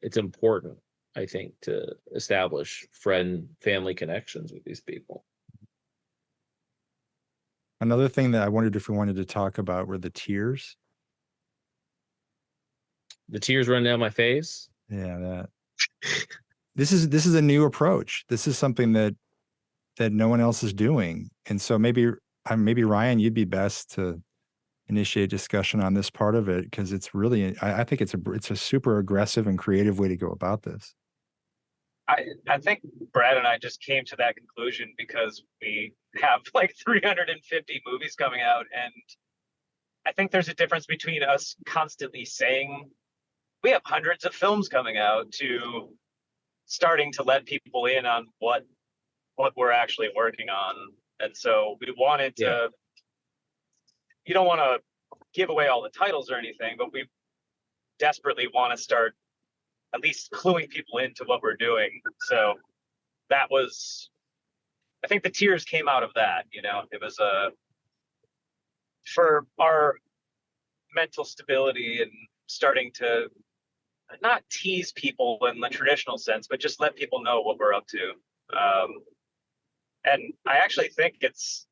it's important, I think, to establish family connections with these people.
Another thing that I wondered if we wanted to talk about were the tiers.
The tears run down my face.
Yeah, this is a new approach. This is something that no one else is doing. And so maybe Ryan, you'd be best to initiate discussion on this part of it, because it's really, I think it's a super aggressive and creative way to go about this.
I think Brad and I just came to that conclusion because we have like 350 movies coming out, and I think there's a difference between us constantly saying we have hundreds of films coming out to starting to let people in on what we're actually working on. And so we wanted to, you don't want to give away all the titles or anything, but we desperately want to start at least cluing people into what we're doing. So that was, I think the tiers came out of that. It was for our mental stability and starting to not tease people in the traditional sense, but just let people know what we're up to. And I actually think it's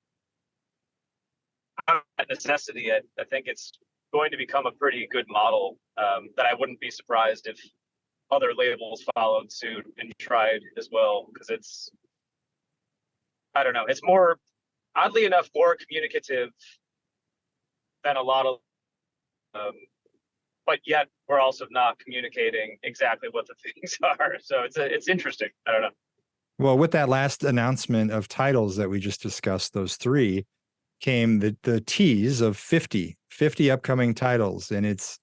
a necessity. I think it's going to become a pretty good model that I wouldn't be surprised if other labels followed suit and tried as well, because it's, I don't know, it's more, oddly enough, more communicative than a lot of but yet we're also not communicating exactly what the things are. So it's interesting. I don't know.
Well, with that last announcement of titles that we just discussed, those three, came the tease of 50 upcoming titles, and it's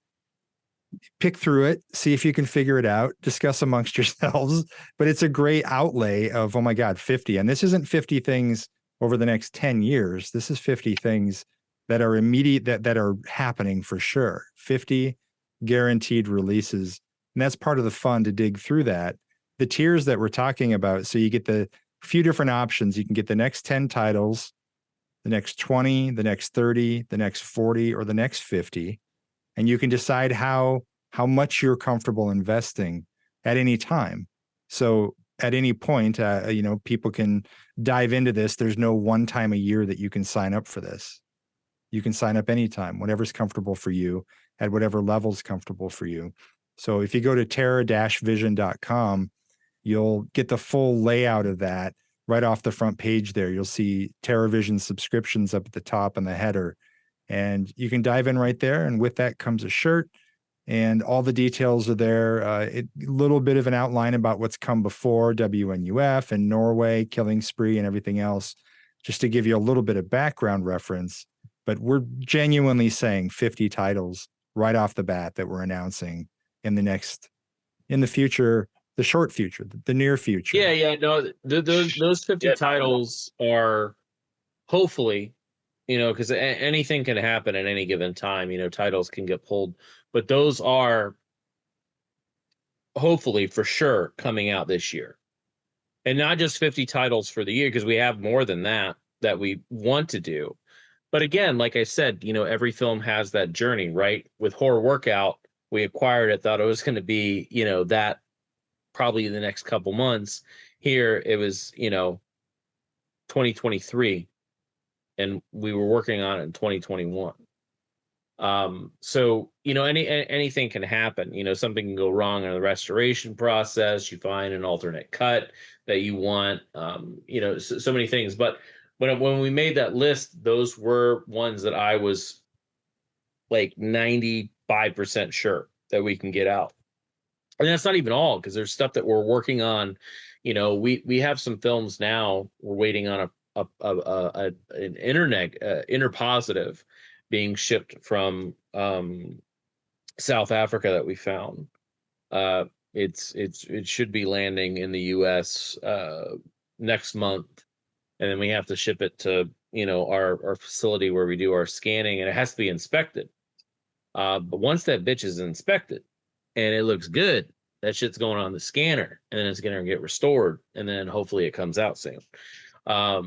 pick through it, see if you can figure it out, discuss amongst yourselves. But it's a great outlay of, oh my God, 50. And this isn't 50 things over the next 10 years. This is 50 things that are immediate, that are happening for sure. 50 guaranteed releases. And that's part of the fun to dig through that. The tiers that we're talking about. So you get the few different options. You can get the next 10 titles, the next 20, the next 30, the next 40, or the next 50. And you can decide how much you're comfortable investing at any time. So at any point, people can dive into this. There's no one time a year that you can sign up for this. You can sign up anytime, whatever's comfortable for you, at whatever level's comfortable for you. So if you go to terra-vision.com, you'll get the full layout of that right off the front page there. You'll see TerraVision subscriptions up at the top in the header. And you can dive in right there. And with that comes a shirt, and all the details are there. A little bit of an outline about what's come before, WNUF and Norway, Killing Spree, and everything else, just to give you a little bit of background reference. But we're genuinely saying 50 titles right off the bat that we're announcing in the future, the short future, the near future.
Yeah. No, those 50 titles are hopefully, because anything can happen at any given time. Titles can get pulled, but those are hopefully for sure coming out this year, and not just 50 titles for the year, because we have more than that we want to do. But again, like I said, every film has that journey, right? With Horror Workout, we acquired it, thought it was going to be, that probably the next couple months. Here it was, 2023. And we were working on it in 2021. So, anything can happen. Something can go wrong in the restoration process. You find an alternate cut that you want, so many things. But when we made that list, those were ones that I was like 95% sure that we can get out. And that's not even all, because there's stuff that we're working on. We have some films now. We're waiting on an interpositive being shipped from South Africa that we found. It should be landing in the U.S. Next month, and then we have to ship it to our facility where we do our scanning, and it has to be inspected. But once that bitch is inspected and it looks good, that shit's going on the scanner, and then it's going to get restored, and then hopefully it comes out soon. But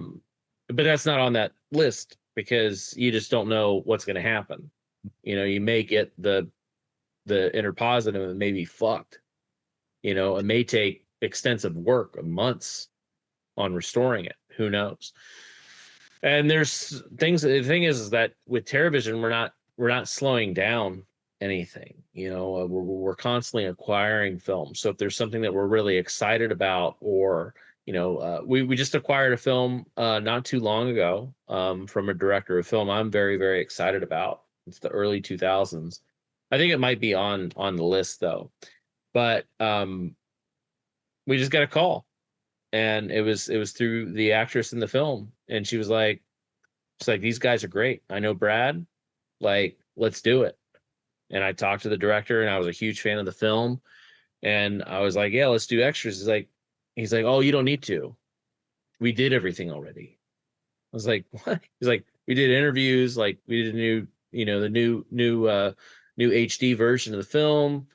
that's not on that list, because you just don't know what's going to happen. You may get the interpositive and it may be fucked. It may take extensive work of months on restoring it. Who knows? And there's things. The thing is that with TerraVision, we're not slowing down anything. We're constantly acquiring films. So if there's something that we're really excited about, or we just acquired a film not too long ago from a director of film I'm very, very excited about. It's the early 2000s. I think it might be on the list though. But we just got a call, and it was through the actress in the film, and she's like, these guys are great. I know Brad, like, let's do it. And I talked to the director, and I was a huge fan of the film, and I was like, yeah, let's do extras. He's like, oh, you don't need to. We did everything already. I was like, what? He's like, we did interviews, like we did the new HD version of the film.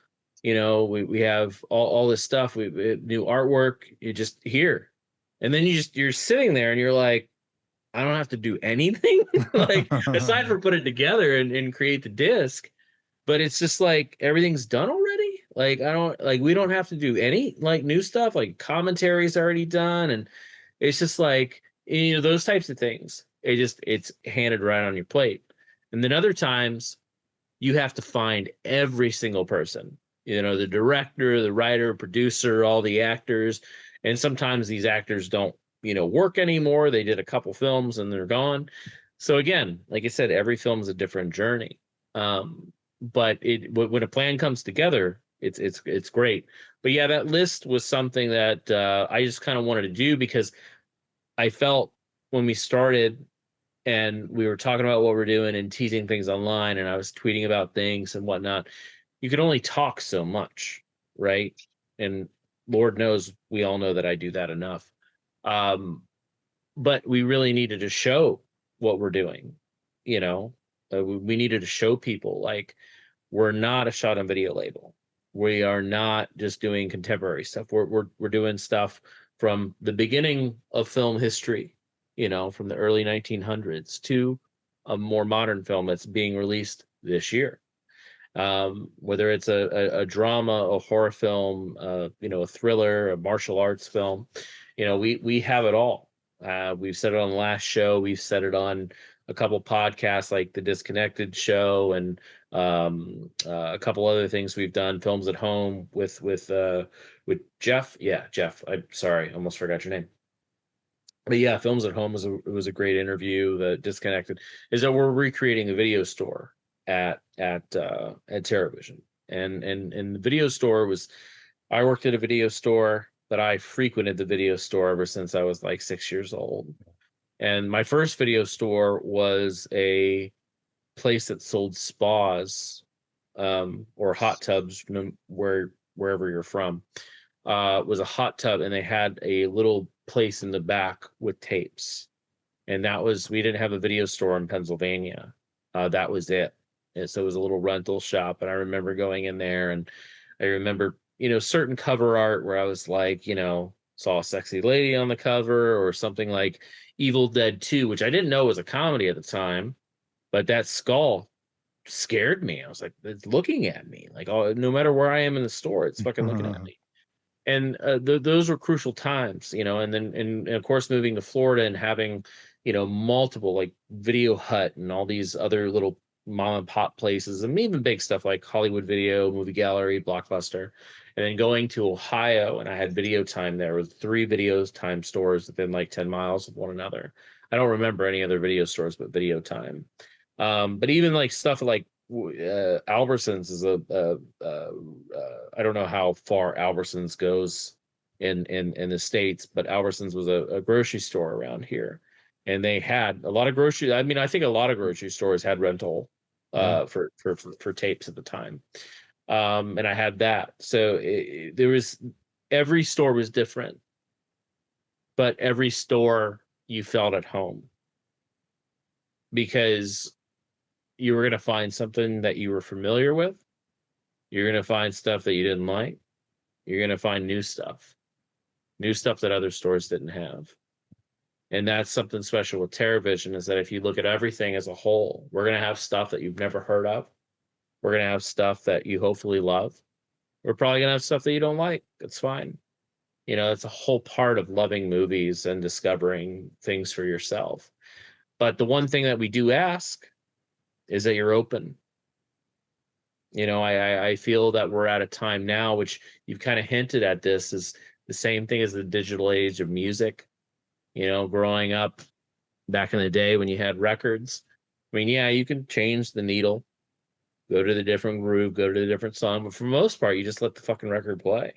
We have all this stuff. We new artwork. You just here, and then you're sitting there and you're like, I don't have to do anything, like aside from put it together and create the disc. But it's just like everything's done already. Like we don't have to do any like new stuff. Like commentary's already done, and it's just like those types of things. It's handed right on your plate. And then other times you have to find every single person. The director, the writer, producer, all the actors, and sometimes these actors don't work anymore. They did a couple films and they're gone. So again, like I said, every film is a different journey. But when a plan comes together, it's great. But yeah, that list was something that I just kind of wanted to do, because I felt when we started and we were talking about what we're doing and teasing things online, and I was tweeting about things and whatnot. You can only talk so much, right? And Lord knows we all know that I do that enough. But we really needed to show what we're doing, you know. We needed to show people, like, we're not a shot on video label. We are not just doing contemporary stuff. We're doing stuff from the beginning of film history, you know, from the early 1900s to a more modern film that's being released this year. Whether it's a drama, a horror film, you know, a thriller, a martial arts film, you know, we have it all. We've said it on the last show. We've said it on a couple podcasts like the Disconnected show, and a couple other things we've done. Films at Home with Jeff. Yeah, Jeff. I'm sorry, almost forgot your name. But yeah, Films at Home was a great interview. The Disconnected is that we're recreating a video store at TerraVision, and the video store was. I worked at a video store, but I frequented the video store ever since I was like 6 years old. And my first video store was a place that sold spas, or hot tubs, wherever you're from. Was a hot tub, and they had a little place in the back with tapes. And that was, we didn't have a video store in Pennsylvania. That was it. And so it was a little rental shop. And I remember going in there, and I remember, you know, certain cover art where I was like, you know, saw a sexy lady on the cover, or something like Evil Dead 2, which I didn't know was a comedy at the time, but that skull scared me. I was like, it's looking at me. Like, oh, no matter where I am in the store, it's fucking looking at me. And those were crucial times, you know. And then, and of course, moving to Florida and having, you know, multiple, like Video Hut and all these other little mom and pop places, and even big stuff like Hollywood Video, Movie Gallery, Blockbuster. And then going to Ohio, and I had Video Time there with 3 Video Time stores within like 10 miles of one another. I don't remember any other video stores but Video Time. But even like stuff like Albertsons is I don't know how far Albertsons goes in the States, but Albertsons was a grocery store around here, and they had a lot of grocery. I mean, I think a lot of grocery stores had rental for tapes at the time. And I had that. So there was, every store was different, but every store you felt at home, because you were going to find something that you were familiar with. You're going to find stuff that you didn't like. You're going to find new stuff that other stores didn't have. And that's something special with TerraVision, is that if you look at everything as a whole, we're going to have stuff that you've never heard of. We're going to have stuff that you hopefully love. We're probably going to have stuff that you don't like. It's fine. You know, it's a whole part of loving movies and discovering things for yourself. But the one thing that we do ask is that you're open. You know, I feel that we're at a time now, which you've kind of hinted at, this is the same thing as the digital age of music. You know, growing up back in the day when you had records, I mean, yeah, you can change the needle, go to the different groove, go to the different song, but for the most part, you just let the fucking record play.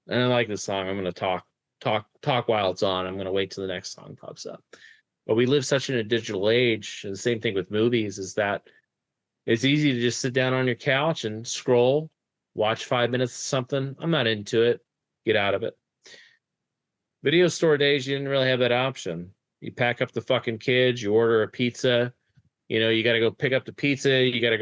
And I like this song, I'm going to talk while it's on. I'm going to wait till the next song pops up. But we live such in a digital age, and the same thing with movies, is that it's easy to just sit down on your couch and scroll, watch 5 minutes of something. I'm not into it. Get out of it. Video store days, you didn't really have that option. You pack up the fucking kids, you order a pizza, you know, you got to go pick up the pizza, you got to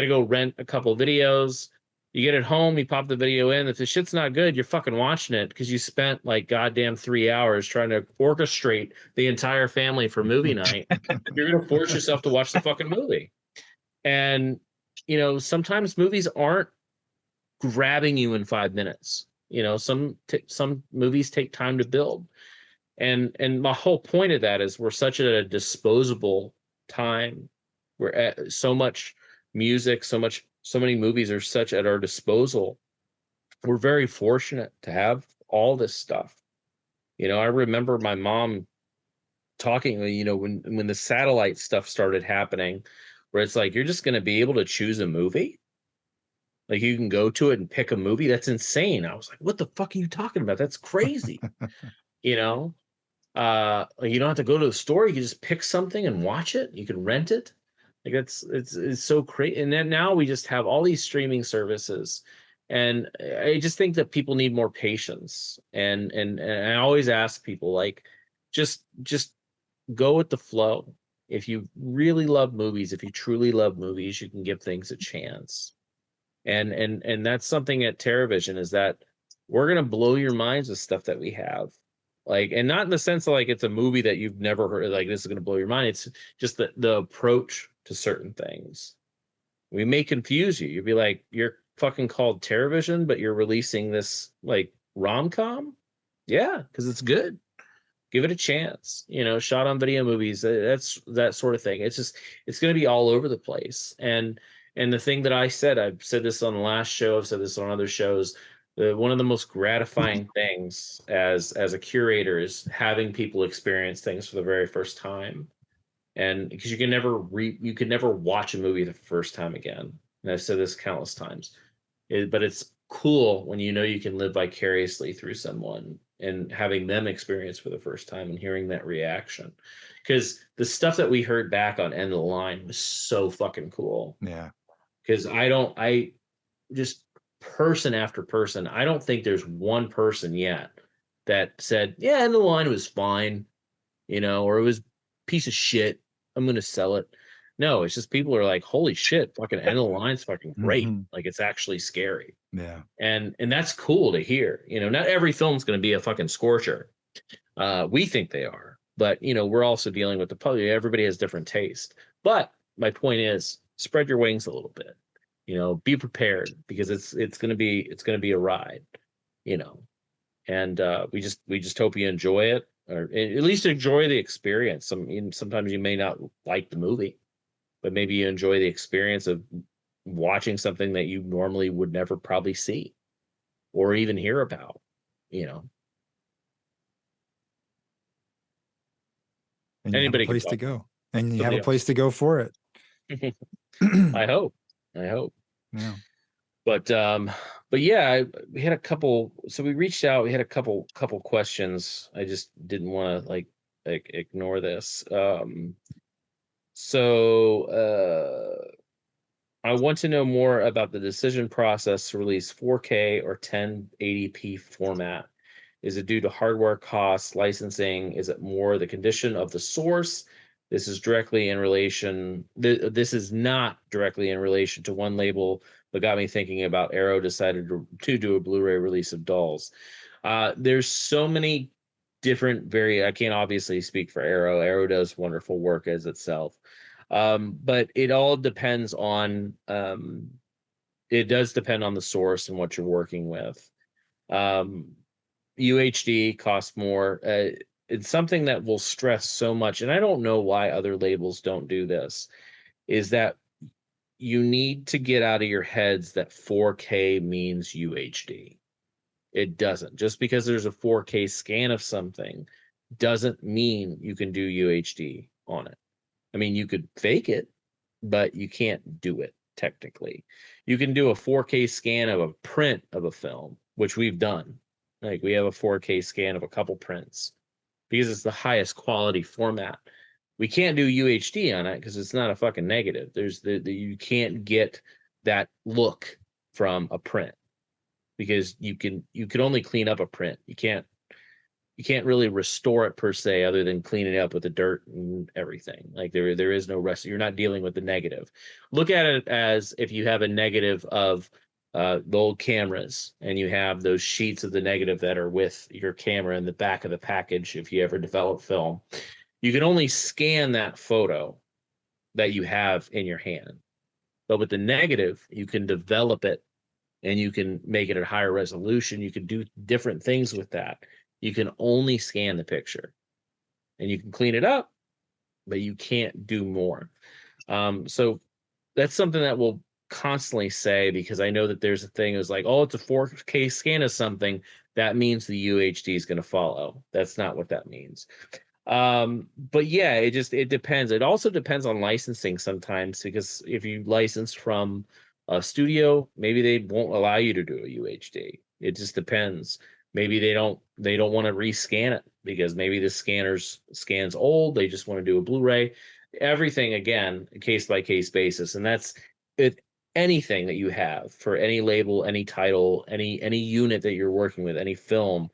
go rent a couple of videos. You get it home, you pop the video in. If the shit's not good, you're fucking watching it because you spent like goddamn 3 hours trying to orchestrate the entire family for movie night. You're going to force yourself to watch the fucking movie. And, you know, sometimes movies aren't grabbing you in 5 minutes. You know, some movies take time to build. And my whole point of that is we're such at a disposable time. We're at so much music, so many movies are such at our disposal. We're very fortunate to have all this stuff. You know, I remember my mom talking, you know, when the satellite stuff started happening, where it's like, you're just going to be able to choose a movie. Like, you can go to it and pick a movie. That's insane. I was like, what the fuck are you talking about? That's crazy. You know? You don't have to go to the store. You can just pick something and watch it. You can rent it. Like it's so crazy. And then now we just have all these streaming services, and I just think that people need more patience. And I always ask people, like, just go with the flow. If you really love movies, if you truly love movies, you can give things a chance. And that's something at TerraVision, is that we're gonna blow your minds with stuff that we have. Like, and not in the sense of like it's a movie that you've never heard, like this is gonna blow your mind. It's just the approach to certain things. We may confuse you. You'd be like, you're fucking called TerraVision, but you're releasing this like rom-com? Yeah, because it's good. Give it a chance. Shot on video movies. That's that sort of thing. It's going to be all over the place. And the thing that I've said this on the last show, I've said this on other shows. One of the most gratifying things as a curator is having people experience things for the very first time. And because you can never watch a movie the first time again. And I've said this countless times. But it's cool when you can live vicariously through someone and having them experience for the first time and hearing that reaction. Because the stuff that we heard back on End of the Line was so fucking cool.
Yeah.
Because just person after person, I don't think there's one person yet that said, yeah, End of the Line was fine, or it was a piece of shit, I'm going to sell it. No, it's just people are like, holy shit, fucking End of the Line's fucking great. Like, it's actually scary.
Yeah.
And that's cool to hear. Not every film's going to be a fucking scorcher. We think they are, but we're also dealing with the public. Everybody has different taste. But my point is, spread your wings a little bit. Be prepared, because it's going to be a ride. And we just hope you enjoy it, or at least enjoy the experience. Sometimes you may not like the movie, but maybe you enjoy the experience of watching something that you normally would never probably see or even hear about.
And you
Anybody
have a place
can
to
talk.
go, and you have
Somebody
a place to go for it.
I hope.
Yeah.
But yeah, we had a couple. So we reached out. We had a couple questions. I just didn't want to like ignore this. I want to know more about the decision process to release 4K or 1080p format. Is it due to hardware costs, licensing? Is it more the condition of the source? This is directly in relation. This is not directly in relation to one label, but got me thinking about Arrow decided to do a Blu-ray release of Dolls. There's so many different I can't obviously speak for Arrow. Arrow does wonderful work as itself. But it all depends on it does depend on the source and what you're working with. UHD costs more. It's something that will stress so much, and I don't know why other labels don't do this, is that you need to get out of your heads that 4K means UHD. It doesn't. Just because there's a 4K scan of something doesn't mean you can do UHD on it. I mean, you could fake it, but you can't do it technically. You can do a 4K scan of a print of a film, which we've done. Like, we have a 4K scan of a couple prints because it's the highest quality format. We can't do UHD on it because it's not a fucking negative. There's you can't get that look from a print because you can only clean up a print. You can't really restore it per se, other than clean it up with the dirt and everything. Like, there is no rest. You're not dealing with the negative. Look at it as if you have a negative of the old cameras, and you have those sheets of the negative that are with your camera in the back of the package. If you ever develop film, you can only scan that photo that you have in your hand. But with the negative, you can develop it, and you can make it at higher resolution. You can do different things with that. You can only scan the picture, and you can clean it up, but you can't do more. So that's something that we'll constantly say, because I know that there's a thing is like, oh, it's a 4K scan of something, that means the UHD is going to follow. That's not what that means. But yeah, it depends. It also depends on licensing sometimes, because if you license from a studio, maybe they won't allow you to do a UHD. It just depends. Maybe they don't want to rescan it because maybe the scans old. They just want to do a Blu-ray. Everything again, case by case basis, and that's it. Anything that you have for any label, any title, any unit that you're working with, any film,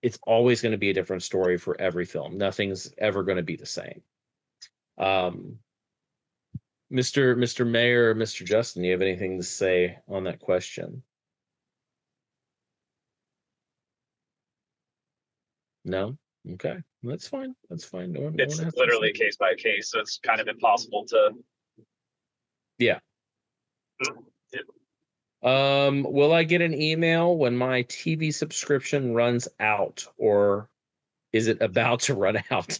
it's always going to be a different story for every film. Nothing's ever going to be the same. Mr. Mayor, Mr. Justin, you have anything to say on that question? No? Okay. That's fine. That's fine. No one
It's
has to
literally
say.
case by case, so it's kind of impossible to.
Yeah. Will I get an email when my TV subscription runs out, or is it about to run out?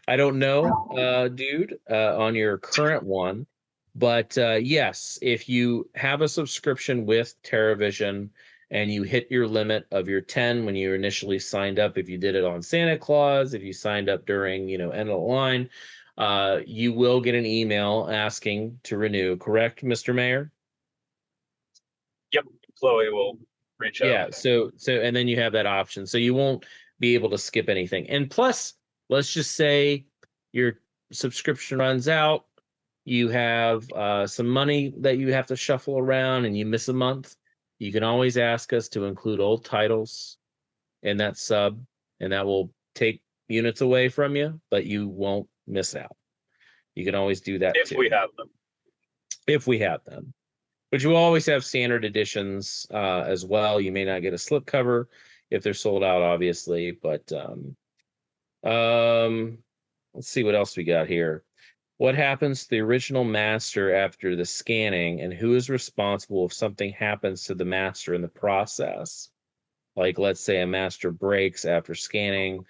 I don't know, dude, on your current one, but yes, if you have a subscription with TerraVision and you hit your limit of your 10 when you initially signed up, if you did it on Santa Claus, if you signed up during, end of the line, you will get an email asking to renew, correct, Mr. Mayor?
Yep, Chloe will reach out.
Yeah, so and then you have that option. So you won't be able to skip anything. And plus, let's just say your subscription runs out, you have some money that you have to shuffle around and you miss a month. You can always ask us to include old titles in that sub, and that will take units away from you, but you won't miss out. You can always do that
if
too.
we have them.
If we have them. But you will always have standard editions as well. You may not get a slipcover if they're sold out, obviously. But let's see what else we got here. What happens to the original master after the scanning, and who is responsible if something happens to the master in the process? Like, let's say a master breaks after scanning.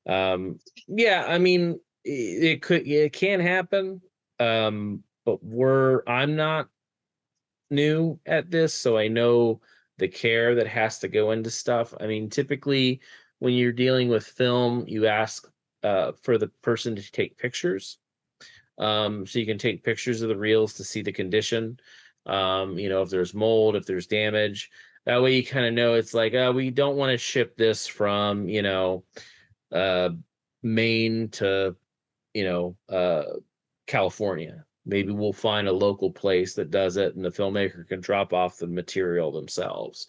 Yeah, I mean, it can happen. But I'm not new at this, so I know the care that has to go into stuff. I mean, typically when you're dealing with film, you ask for the person to take pictures. So you can take pictures of the reels to see the condition. If there's mold, if there's damage. That way you kind of know it's like, we don't want to ship this from, Maine to, California. Maybe we'll find a local place that does it and the filmmaker can drop off the material themselves.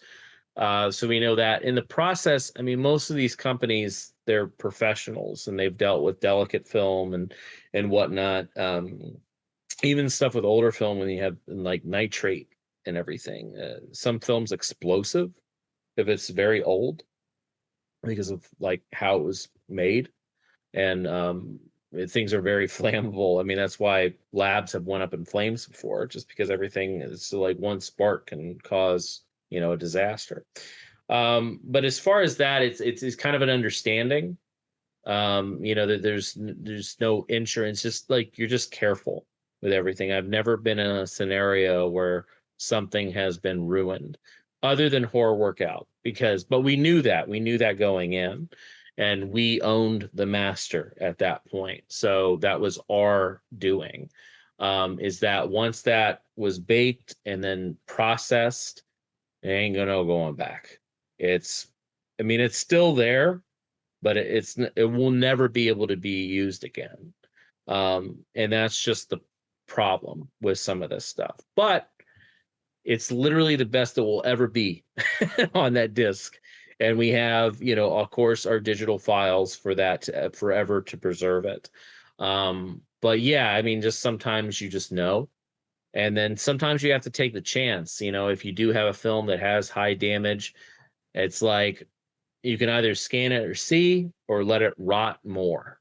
So we know that in the process, I mean, most of these companies, they're professionals and they've dealt with delicate film and whatnot. Even stuff with older film when you have like nitrate and everything. Some film's explosive if it's very old because of like how it was made. And things are very flammable. I mean, that's why labs have went up in flames before, just because everything is like one spark can cause, a disaster. But as far as that, it's kind of an understanding, that there's no insurance, just like you're just careful with everything. I've never been in a scenario where something has been ruined other than Horror Workout but we knew that going in. And we owned the master at that point. So that was our doing. Is that once that was baked and then processed, it ain't gonna going back. It's still there, but it will never be able to be used again. And that's just the problem with some of this stuff. But it's literally the best it will ever be on that disc. And we have, of course, our digital files for that forever to preserve it. But yeah, I mean, just sometimes you just know. And then sometimes you have to take the chance. If you do have a film that has high damage, it's like you can either scan it or see or let it rot more.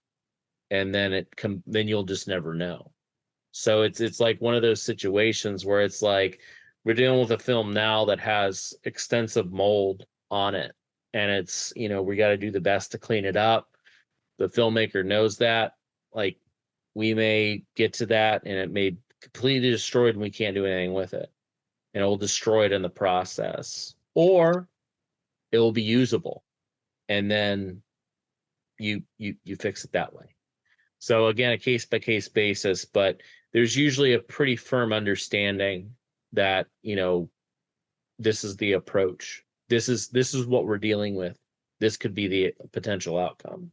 And then then you'll just never know. So it's like one of those situations where it's like we're dealing with a film now that has extensive mold on it. And it's, we got to do the best to clean it up. The filmmaker knows that. Like, we may get to that and it may completely destroyed and we can't do anything with it. And it will destroy it in the process. Or it will be usable. And then you fix it that way. So again, a case by case basis, but there's usually a pretty firm understanding that, this is the approach this is what we're dealing with. This could be the potential outcome.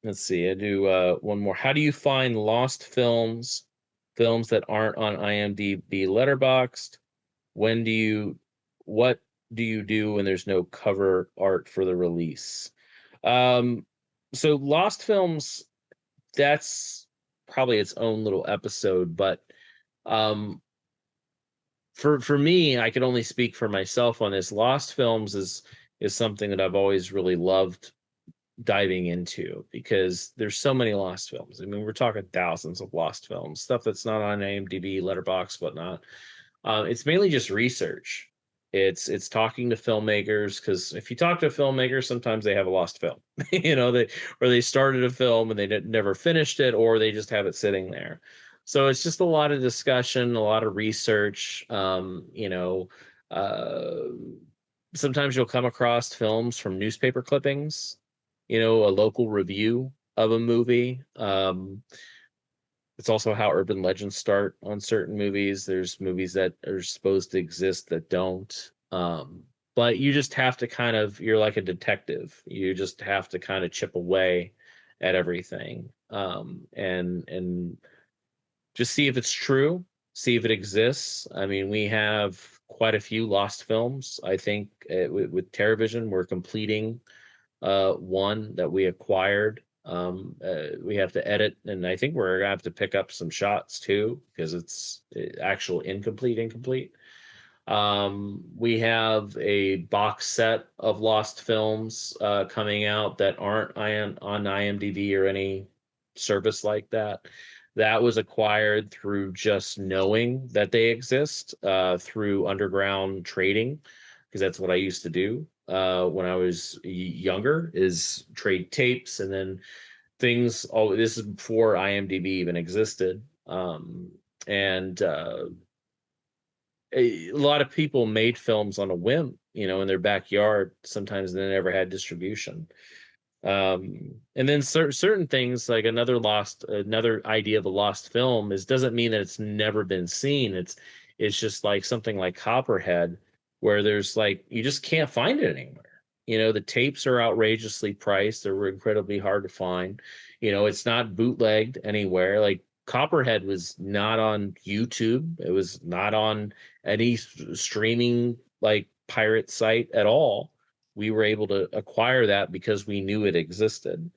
Let's see. I do one more. How do you find lost films that aren't on IMDb Letterboxd? What do you do when there's no cover art for the release? So lost films, that's probably its own little episode, but for me, I can only speak for myself on this. Lost films is something that I've always really loved diving into, because there's so many lost films. I mean, we're talking thousands of lost films, stuff that's not on IMDb, Letterboxd, whatnot. It's mainly just research. It's talking to filmmakers, because if you talk to a filmmaker, sometimes they have a lost film. They started a film and they never finished it, or they just have it sitting there. So it's just a lot of discussion, a lot of research. Sometimes you'll come across films from newspaper clippings, a local review of a movie. It's also how urban legends start on certain movies. There's movies that are supposed to exist that don't. But you just have to you're like a detective. You just have to kind of chip away at everything, and just see if it's true, see if it exists. I mean, we have quite a few lost films. I think with TerraVision, we're completing one that we acquired. We have to edit, and I think we're gonna have to pick up some shots too, because it's actual incomplete. We have a box set of lost films coming out that aren't on IMDb or any service like that. That was acquired through just knowing that they exist, through underground trading, because that's what I used to do when I was younger, is trade tapes and then things. Oh, this is before IMDb even existed. And a lot of people made films on a whim, in their backyard. Sometimes they never had distribution. And then certain things, like another idea of a lost film doesn't mean that it's never been seen. It's just like something like Copperhead, where there's you just can't find it anywhere. The tapes are outrageously priced. They're incredibly hard to find. It's not bootlegged anywhere. Like Copperhead was not on YouTube. It was not on any streaming pirate site at all. We were able to acquire that because we knew it existed.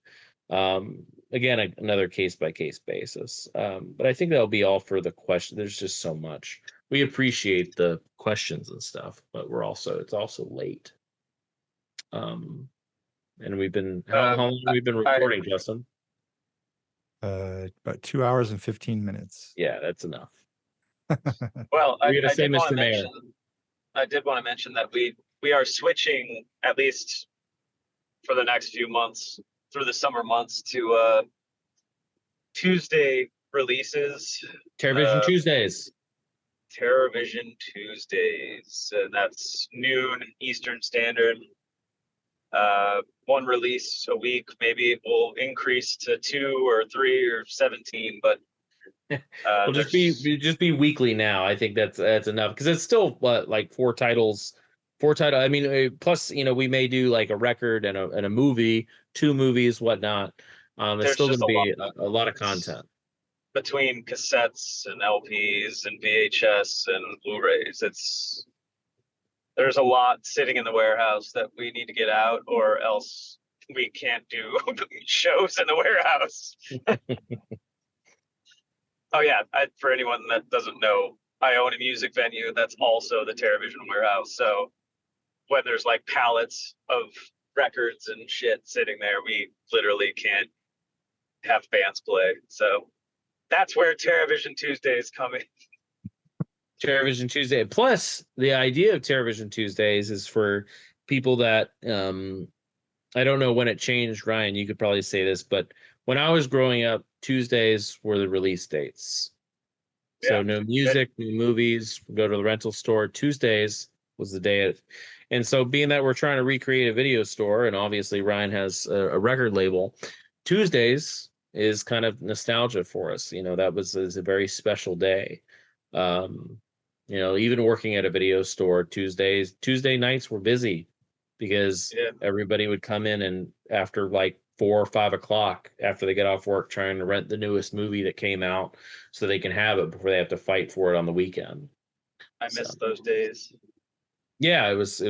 Again, another case by case basis. But I think that'll be all for the question. There's just so much. We appreciate the questions and stuff, but it's also late. And we've been how long have we been recording, Justin?
About 2 hours and 15 minutes.
Yeah, that's enough.
Well, I did
Mr. Mayor.
want to mention that we are switching, at least for the next few months, through the summer months, to Tuesday releases.
TerraVision Tuesdays.
TerraVision Tuesdays, and that's noon Eastern Standard. One release a week. Maybe it will increase to 2 or 3 or 17, but
It'll just be weekly now. I think that's enough, because it's still like 4 titles. I mean, plus we may do like a record and a movie, 2 movies, whatnot. It's still going to be a lot of content
between cassettes and LPs and VHS and Blu-rays. There's a lot sitting in the warehouse that we need to get out, or else we can't do shows in the warehouse. Oh yeah, for anyone that doesn't know, I own a music venue that's also the TerraVision warehouse. So when there's like pallets of records and shit sitting there, we literally can't have bands play. So that's where TerraVision Tuesday is coming.
TerraVision Tuesday. Plus, the idea of TerraVision Tuesdays is for people that I don't know when it changed. Ryan, you could probably say this, but when I was growing up, Tuesdays were the release dates. So no music, no movies, go to the rental store. Tuesdays was the day. And so being that we're trying to recreate a video store, and obviously Ryan has a record label, Tuesdays is kind of nostalgia for us. That is a very special day. You know, even working at a video store, Tuesday nights were busy because
Yeah.
everybody would come in and after like 4 or 5 o'clock after they get off work trying to rent the newest movie that came out so they can have it before they have to fight for it on the weekend.
I miss
So,
those days.
yeah, it was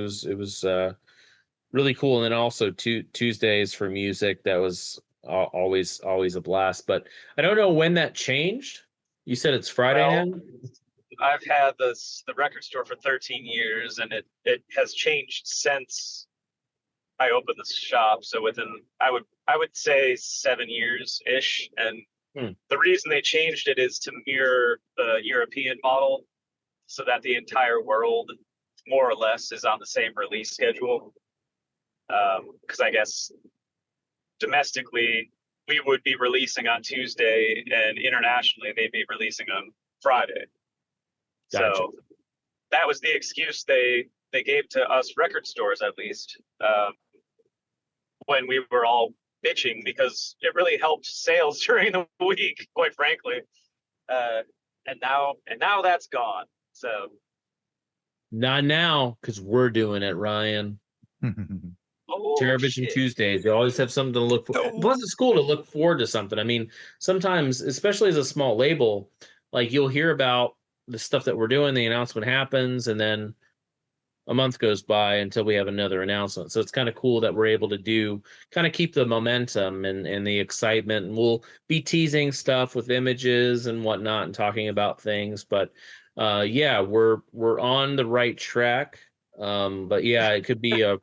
really cool. And then also Tuesdays for music, that was always a blast. But I don't know when that changed. You said it's Friday
Well,
now?
I've had the record store for 13 years, and it has changed since I opened the shop. So within, I would say 7 years ish. And the reason they changed it is to mirror the European model, so that the entire world more or less is on the same release schedule. Because I guess domestically we would be releasing on Tuesday, and internationally they'd be releasing on Friday.
Gotcha.
So that was the excuse they gave to us record stores, at least, when we were all bitching, because it really helped sales during the week, quite frankly. And now that's gone. So
Not now, because we're doing it, Ryan.
oh,
TerraVision
shit.
Tuesdays. They always have something to look for. Plus, it's cool to look forward to something. I mean, sometimes, especially as a small label, like you'll hear about the stuff that we're doing, the announcement happens, and then a month goes by until we have another announcement. So it's kind of cool that we're able to kind of keep the momentum and the excitement. And we'll be teasing stuff with images and whatnot and talking about things. But yeah, we're on the right track. But yeah, it could be a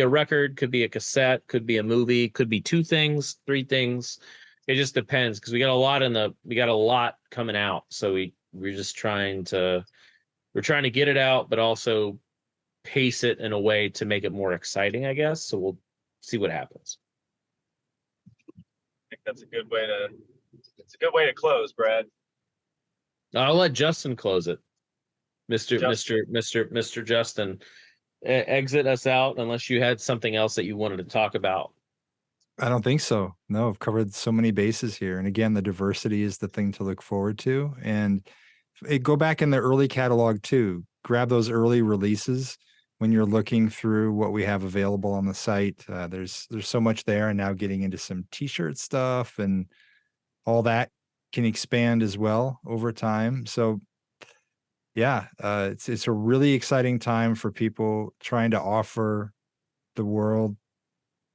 record, could be a cassette, could be a movie, could be 2 things, 3 things. It just depends, because we got a lot coming out. So we're trying to get it out, but also pace it in a way to make it more exciting, I guess. So we'll see what happens.
I think that's a good way to close, Brad.
I'll let Justin close it. Mr. Justin, exit us out unless you had something else that you wanted to talk about.
I don't think so. No, I've covered so many bases here. And again, the diversity is the thing to look forward to. And go back in the early catalog too. Grab those early releases when you're looking through what we have available on the site. There's so much there, and now getting into some t-shirt stuff and all that can expand as well over time. So yeah, it's a really exciting time for people trying to offer the world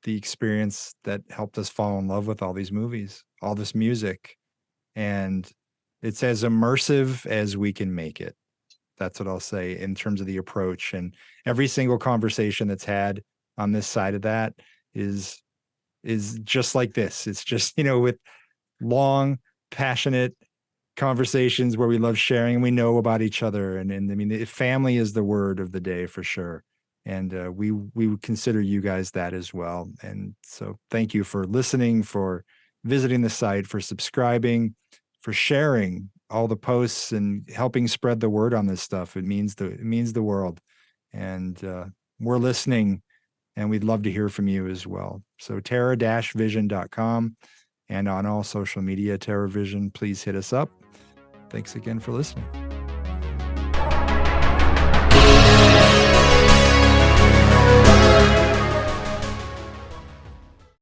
the experience that helped us fall in love with all these movies, all this music. And it's as immersive as we can make it. That's what I'll say in terms of the approach. And every single conversation that's had on this side of that is just like this. It's just, with long, passionate conversations where we love sharing and we know about each other. And I mean, family is the word of the day for sure. And we would consider you guys that as well. And so thank you for listening, for visiting the site, for subscribing, for sharing all the posts and helping spread the word on this stuff. It means the world. And we're listening, and we'd love to hear from you as well. So terra-vision.com, and on all social media, TerraVision, please hit us up. Thanks again for listening.